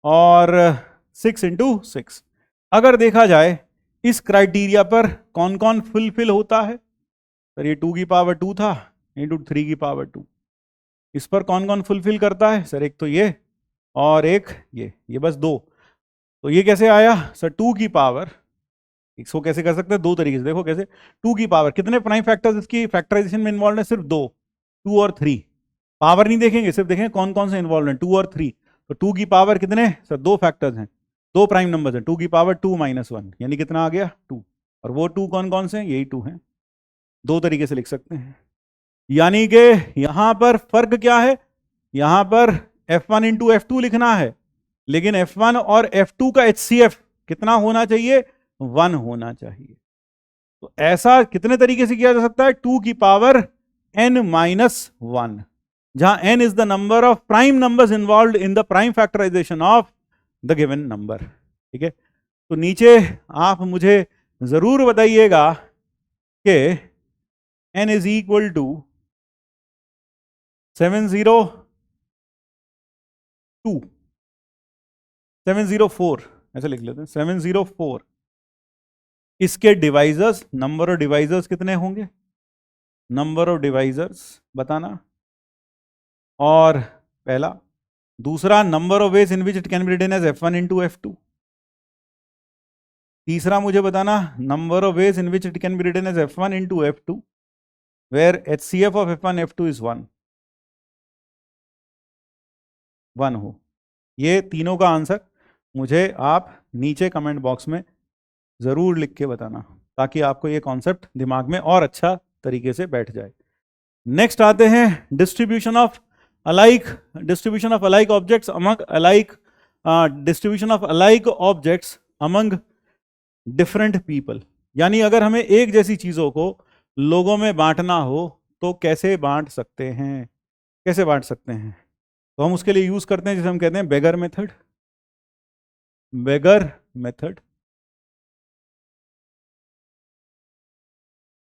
[SPEAKER 1] और 6 इंटू 6। अगर देखा जाए इस क्राइटेरिया पर कौन कौन फुलफिल होता है? सर ये 2 की पावर 2 था इंटू 3 की पावर 2, इस पर कौन कौन फुलफिल करता है? सर एक तो ये और एक ये बस दो। तो ये कैसे आया? सर 2 की पावर, इसको कैसे कर सकते हैं? दो तरीके से, देखो कैसे। 2 की पावर, कितने प्राइम फैक्टर्स इसकी फैक्टराइजेशन में इन्वॉल्व है? सिर्फ दो, 2 और 3। पावर नहीं देखेंगे, सिर्फ देखेंगे कौन कौन से इन्वॉल्व हैं, 2 और 3। तो 2 की पावर कितने? सर दो फैक्टर्स हैं, दो प्राइम नंबर्स हैं, 2 की पावर 2 माइनस 1, यानी कितना आ गया? 2। और वो 2 कौन कौन से हैं? यही 2 हैं। दो तरीके से लिख सकते हैं। यानी कि यहां पर फर्क क्या है? यहां पर F1 इंटू F2 लिखना है, लेकिन F1 और F2 का HCF कितना होना चाहिए? 1 होना चाहिए। तो ऐसा कितने तरीके से किया जा सकता है? 2 की पावर n माइनस 1, जहां n is the number of prime numbers involve in the prime factorisation of the given number. ठीक है, तो नीचे आप मुझे जरूर बताइएगा कि n इज इक्वल टू 704, ऐसे लिख लेते हैं 704। इसके डिवाइजर्स, नंबर ऑफ डिवाइजर्स कितने होंगे? नंबर ऑफ डिवाइजर्स बताना। और पहला, दूसरा number of ways in which it can be written as F1 into F2। तीसरा मुझे बताना number of ways in which it can be written as F1 into F2 where HCF of F1 F2 is 1 हो। ये तीनों का answer मुझे आप नीचे कमेंट बॉक्स में जरूर लिख के बताना, ताकि आपको ये कॉन्सेप्ट दिमाग में और अच्छा तरीके से बैठ जाए। नेक्स्ट आते हैं distribution of alike, distribution of alike objects among alike, distribution of alike objects among different people. यानी अगर हमें एक जैसी चीजों को लोगों में बांटना हो तो कैसे बांट सकते हैं? कैसे बांट सकते हैं? तो हम उसके लिए यूज करते हैं जिसे हम कहते हैं बेगर मेथड। बेगर मेथड।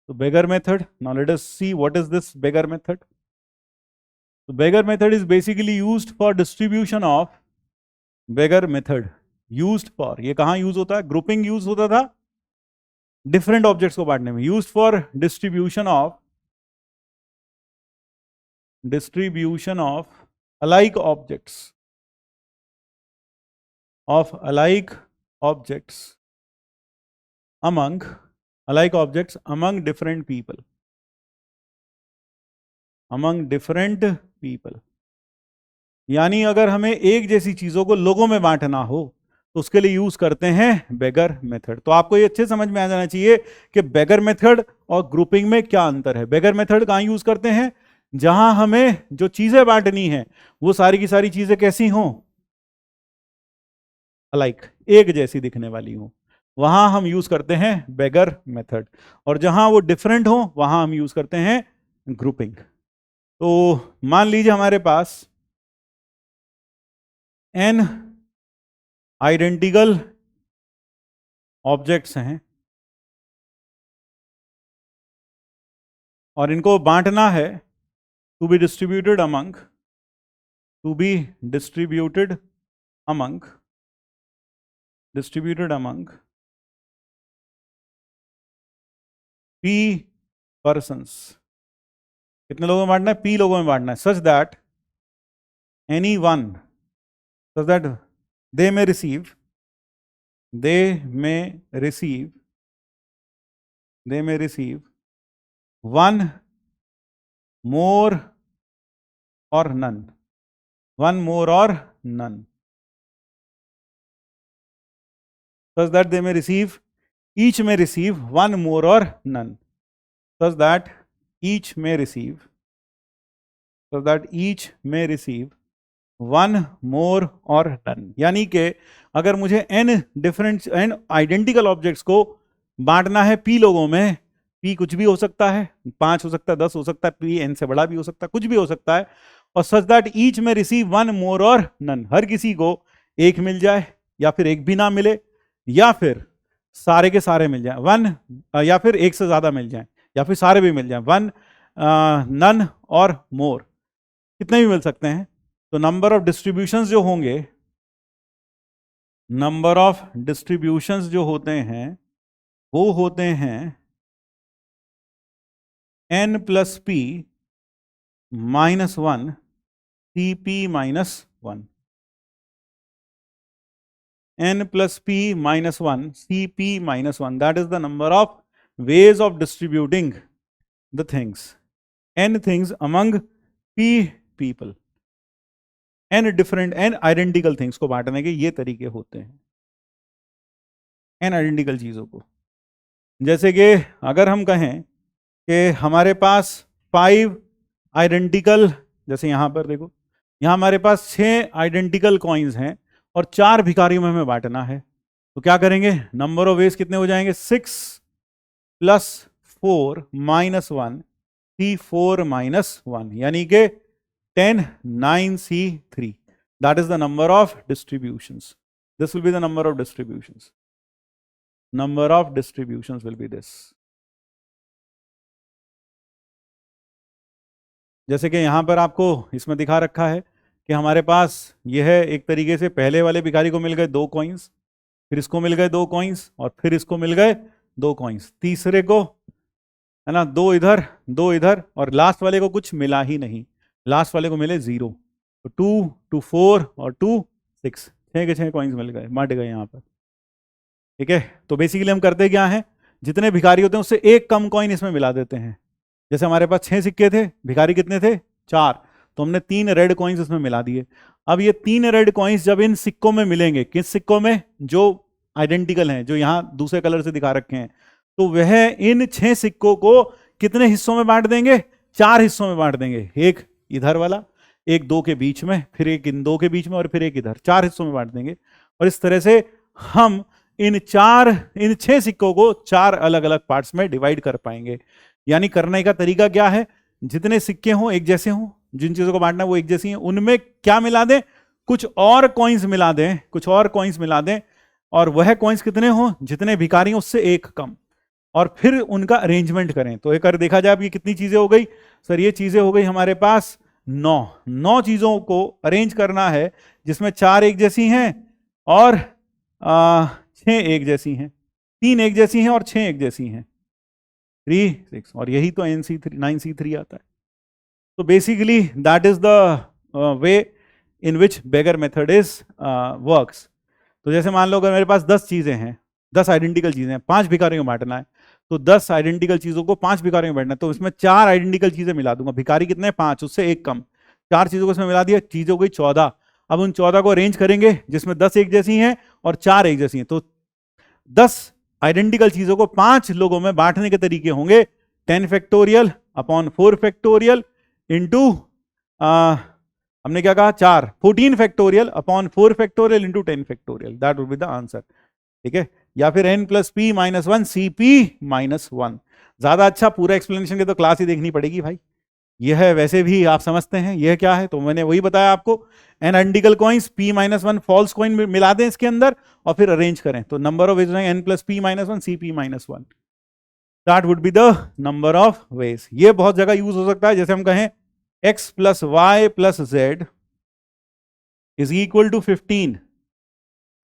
[SPEAKER 1] तो beggar method, now let us see what is this beggar method. So beggar method is basically used for distribution of, beggar method used for, ये कहाँ यूज होता है? ग्रुपिंग यूज होता था डिफरेंट ऑब्जेक्ट्स को बांटने में। Use for distribution of alike objects, of alike objects among different people, among different people। यानी अगर हमें एक जैसी चीजों को लोगों में बांटना हो तो उसके लिए यूज करते हैं बेगर मेथड। तो आपको ये अच्छे समझ में आ जाना चाहिए कि बेगर मेथड और ग्रुपिंग में क्या अंतर है। बेगर मेथड कहाँ यूज करते हैं? जहां हमें जो चीजें बांटनी है वो सारी की सारी चीजें कैसी हों? अलाइक, एक जैसी दिखने वाली हो, वहां हम यूज करते हैं बेगर मेथड। और जहां वो डिफरेंट हो वहां हम यूज करते हैं ग्रुपिंग। तो मान लीजिए हमारे पास n आइडेंटिकल ऑब्जेक्ट्स हैं और इनको बांटना है to be distributed among, p persons। कितने लोगों में बांटना है? p लोगों में बांटना है। Such that they may receive one more or none, such that they may receive, each may receive one more or none, such that each may receive so that each may receive one more or none। यानी कि अगर मुझे n identical objects को बांटना है p लोगों में, p कुछ भी हो सकता है, 5 हो सकता है, 10 हो सकता है, p n से बड़ा भी हो सकता है, कुछ भी हो सकता है, और सच दैट ईच में रिसीव वन मोर और नन, हर किसी को एक मिल जाए या फिर एक भी ना मिले या फिर सारे के सारे मिल जाए, वन या फिर एक से ज्यादा मिल जाए या फिर सारे भी मिल जाए, वन नन और मोर, कितने भी मिल सकते हैं। तो नंबर ऑफ डिस्ट्रीब्यूशंस जो होंगे, नंबर ऑफ डिस्ट्रीब्यूशंस जो होते हैं वो होते हैं n plus P minus one C P minus one, n plus p minus 1 cp minus 1, that is the number of ways of distributing the things, n things among p people, n different n identical things को बांटने के ये तरीके होते हैं, n identical चीजों को। जैसे कि अगर हम कहें कि हमारे पास 5 आइडेंटिकल, जैसे यहां पर देखो, यहां हमारे पास 6 आइडेंटिकल कॉइन्स हैं और 4 भिखारियों में हमें बांटना है, तो क्या करेंगे, नंबर ऑफ वेज कितने हो जाएंगे, 6 प्लस 4 माइनस 1 C4 माइनस 1, यानी कि 10 9 C3, that is the number of distributions, this will be the number of distributions, number of distributions will be this. जैसे कि यहां पर आपको इसमें दिखा रखा है कि हमारे पास यह एक तरीके से पहले वाले भिखारी को मिल गए 2 कॉइन्स, फिर इसको मिल गए 2 कॉइन्स और फिर इसको मिल गए 2 कॉइन्स, तीसरे को है ना 2 इधर 2 इधर, और लास्ट वाले को कुछ मिला ही नहीं, लास्ट वाले को मिले 0, तो 2 2 4 और 2 6, 6 के 6 कॉइन्स मिल गए, मट गए यहाँ पर। ठीक है, तो बेसिकली हम करते क्या हैं, जितने भिखारी होते हैं उससे एक कम कॉइन इसमें मिला देते हैं। जैसे हमारे पास 6 सिक्के थे, भिखारी कितने थे, 4, तो हमने 3 रेड कॉइन्स इसमें मिला दिए। अब ये 3 रेड कॉइन्स जब इन सिक्कों में मिलेंगे, किस सिक्कों में, जो आइडेंटिकल हैं, जो यहाँ दूसरे कलर से दिखा रखे हैं, तो वह इन 6 सिक्कों को कितने हिस्सों में बांट देंगे, 4 हिस्सों में बांट देंगे, एक इधर वाला, एक 2 के बीच में, फिर एक इन 2 के बीच में और फिर एक इधर, 4 हिस्सों में बांट देंगे। और इस तरह से हम इन 6 सिक्कों को 4 अलग अलग पार्ट्स में डिवाइड कर पाएंगे। यानी करने का तरीका क्या है, जितने सिक्के हों एक जैसे हों, जिन चीजों को बांटना वो एक जैसी हैं, उनमें क्या मिला दें, कुछ और कॉइन्स मिला दें, कुछ और कॉइन्स मिला दें, और वह कॉइन्स कितने हों, जितने भिखारी हैं उससे एक कम, और फिर उनका अरेंजमेंट करें। तो एक बार देखा जाए अब ये कितनी चीजें हो गई, सर ये चीजें हो गई हमारे पास 9 चीजों को अरेंज करना है, जिसमें 4 एक जैसी हैं और 6 एक जैसी हैं, 3 एक जैसी हैं और 6 एक जैसी हैं, 3 6, और यही तो NC3 9C3 आता है। तो basically that is the way in which beggar method is works. तो जैसे मान लो अगर मेरे पास 10 चीजें हैं, 10 आइडेंटिकल चीजें हैं, 5 भिखारियों को बांटना है, तो 10 आइडेंटिकल चीजों को 5 भिखारियों में बांटना है, तो इसमें 4 आइडेंटिकल चीजें मिला दूंगा, भिखारी कितने 5, उससे एक कम, 4 चीजों को इसमें मिला दिया, चीजों को 14। अब उन 14 को अरेंज करेंगे जिसमें 10 एक जैसी हैं और 4 एक जैसी हैं, तो 10 आइडेंटिकल चीजों को 5 लोगों में बांटने के तरीके होंगे 10 फैक्टोरियल अपॉन 4 फैक्टोरियल इंटू हमने क्या कहा 4, 14 factorial upon 4 factorial into 10 factorial, that would be the answer. ठीक है, या फिर n plus P minus 1 CP minus 1। ज्यादा अच्छा पूरा एक्सप्लेनेशन के तो क्लास ही देखनी पड़ेगी भाई, यह है वैसे भी आप समझते हैं यह क्या है, तो मैंने वही बताया आपको, n identical coins p minus 1 false coin मिला दें इसके अंदर और फिर अरेंज करें, तो number of ways n plus p minus 1 CP minus 1, that would be the number of ways. ये बहुत जगह यूज हो सकता है, जैसे हम कहें x plus y plus z is equal to 15,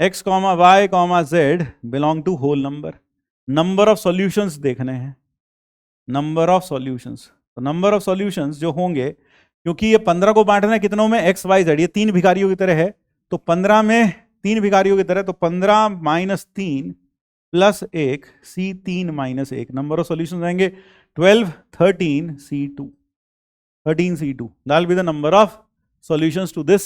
[SPEAKER 1] x comma y comma z belong to whole number. Number of solutions देखने हैं, नंबर ऑफ सॉल्यूशंस, तो नंबर ऑफ सॉल्यूशंस जो होंगे, क्योंकि ये 15 को बांटना है कितनों में, x y z, ये 3 भिखारियों की तरह है, तो 15 में 3 भिखारियों की तरह, तो 15 minus 3 plus 1 C3 minus 1, number of solutions आएंगे 12 13 C2, 13 C2, that will be the number of solutions to this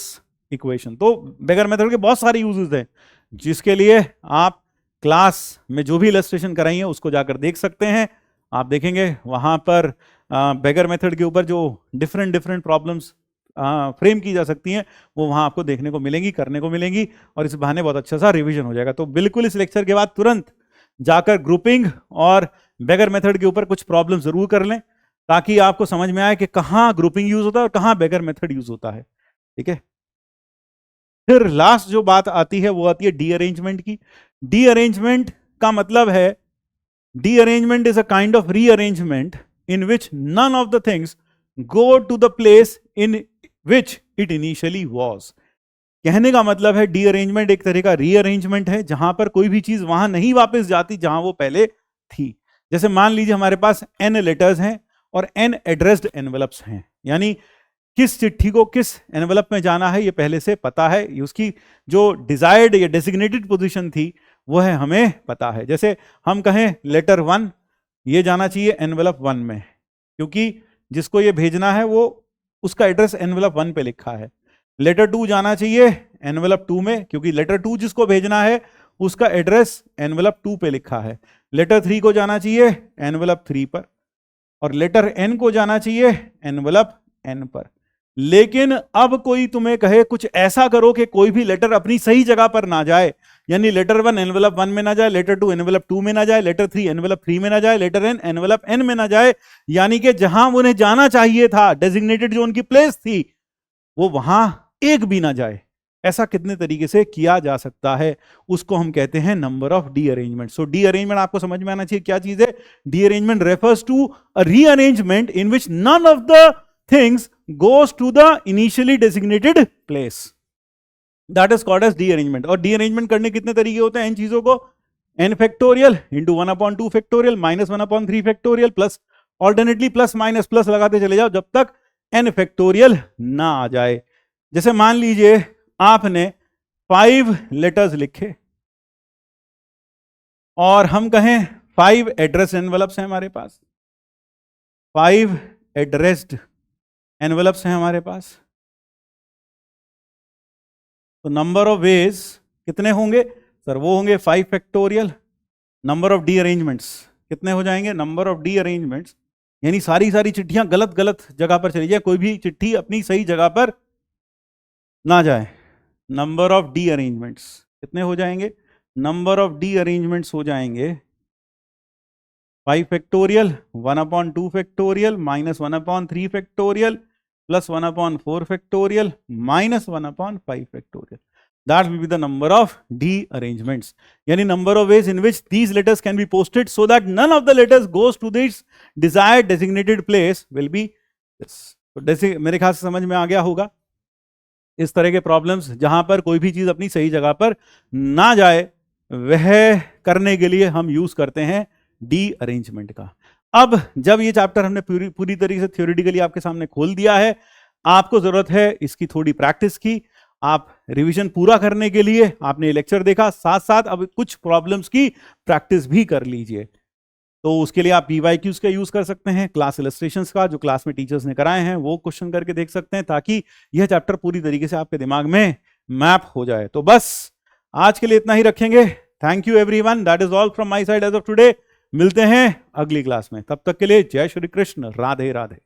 [SPEAKER 1] equation. तो बेगर मेथड के बहुत सारे यूजेस हैं, जिसके लिए आप क्लास में जो भी इलस्ट्रेशन कराई है उसको जाकर देख सकते हैं। आप देखेंगे वहां पर बेगर मेथड के ऊपर जो डिफरेंट डिफरेंट प्रॉब्लम्स फ्रेम की जा सकती हैं वो वहां आपको देखने को मिलेंगी, करने को मिलेंगी, और इस बहाने बहुत अच्छा सा रिवीजन हो जाएगा। तो बिल्कुल इस लेक्चर के बाद तुरंत जाकर ग्रुपिंग और बेगर मेथड के ऊपर कुछ प्रॉब्लम जरूर कर लें, ताकि आपको समझ में आए कि कहाँ ग्रुपिंग यूज होता है और कहाँ बेगर मेथड यूज होता है। ठीक है, फिर लास्ट जो बात आती है वो आती है डीअरेंजमेंट की। डीअरेंजमेंट का मतलब है, derangement is a kind of rearrangement in which none of the things go to the place in which it initially was. कहने का मतलब है डीअरेंजमेंट एक तरह का रीअरेंजमेंट है, जहां पर कोई भी चीज वहां नहीं वापस जाती जहां वो पहले थी। जैसे मान लीजिए हमारे पास n लेटर्स हैं और n एड्रेस्ड एनवेलप्स हैं, यानी किस चिट्ठी को किस एनवेलप में जाना है ये पहले से पता है, उसकी जो डिजायर्ड या डेसिग्नेटेड पोजीशन थी वो है हमें पता है। जैसे हम कहें लेटर 1 ये जाना चाहिए एनवेलप 1 में, क्योंकि जिसको ये भेजना है वो उसका एड्रेस एनवेलप 1 पे लिखा है। लेटर 2 जाना चाहिए एनवेलप 2 में, क्योंकि लेटर 2 जिसको भेजना है उसका एड्रेस एनवेलप 2 पे लिखा है। लेटर 3 को जाना चाहिए एनवेलप 3 पर, और लेटर n को जाना चाहिए एनवेलप n पर। लेकिन अब कोई तुम्हें कहे कुछ ऐसा करो कि कोई भी लेटर अपनी सही जगह पर ना जाए, यानी लेटर 1 एनवेलप 1 में ना जाए, लेटर 2 एनवेलप 2 में ना जाए, लेटर 3 एनवेलप 3 में ना जाए, लेटर n एनवेलप n में ना जाए, यानी कि जहां उन्हें जाना चाहिए था, डेजिग्नेटेड जो उनकी प्लेस थी, वो वहां एक भी ना जाए। ऐसा कितने तरीके से किया जा सकता है, उसको हम कहते हैं नंबर ऑफ डीअरेंजमेंट। सो डीअरेंजमेंट आपको समझ में आना चाहिए क्या चीज है। Derangement refers to a rearrangement in which none of the things goes to the initially designated place, that is called as dearrangement। और डीअरेंजमेंट करने कितने तरीके होते हैं इन चीजों को, n factorial into 1/2 factorial minus 1/3 factorial plus alternately plus minus plus लगाते चले जाओ जब तक n फैक्टोरियल ना आ जाए। जैसे मान लीजिए आपने 5 लेटर्स लिखे और हम कहें 5 एड्रेस एनवेलप्स हैं हमारे पास, 5 एड्रेस्ड एनवेलप्स हैं हमारे पास, तो नंबर ऑफ वेज कितने होंगे सर, वो होंगे 5 फैक्टोरियल। नंबर ऑफ डीअरेंजमेंट्स कितने हो जाएंगे, नंबर ऑफ डीअरेंजमेंट्स यानी सारी चिट्ठियां गलत गलत जगह पर चली जाए, कोई भी चिट्ठी अपनी सही जगह पर ना जाए। नंबर ऑफ डीअरेंजमेंट्स कितने हो जाएंगे, नंबर ऑफ डीअरेंजमेंट्स हो जाएंगे 5 factorial 1/2 factorial minus 1/3 factorial plus 1/4 factorial minus 1/5 factorial. That will be the number of dearrangements, यानी number of ways in which these letters can be posted so that none of the letters goes to this desired designated place will be this। तो मेरे ख्याल से समझ में आ गया होगा इस तरह के प्रॉब्लम्स जहां पर कोई भी चीज अपनी सही जगह पर ना जाए, वह करने के लिए हम यूज करते हैं डीअरेंजमेंट का। अब जब ये चैप्टर हमने पूरी तरीके से थ्योरेटिकली आपके सामने खोल दिया है, आपको जरूरत है इसकी थोड़ी प्रैक्टिस की। आप रिवीजन पूरा करने के लिए आपने लेक्चर देखा, साथ साथ अब कुछ प्रॉब्लम्स की प्रैक्टिस भी कर लीजिए। तो उसके लिए आप PYQs का यूज कर सकते हैं, क्लास इलस्ट्रेशंस का जो क्लास में टीचर्स ने कराए हैं वो क्वेश्चन करके देख सकते हैं, ताकि यह चैप्टर पूरी तरीके से आपके दिमाग में मैप हो जाए। तो बस आज के लिए इतना ही रखेंगे। Thank you everyone, that is all from my side as of today. मिलते हैं अगली क्लास में, तब तक के लिए जय श्री कृष्ण, राधे राधे।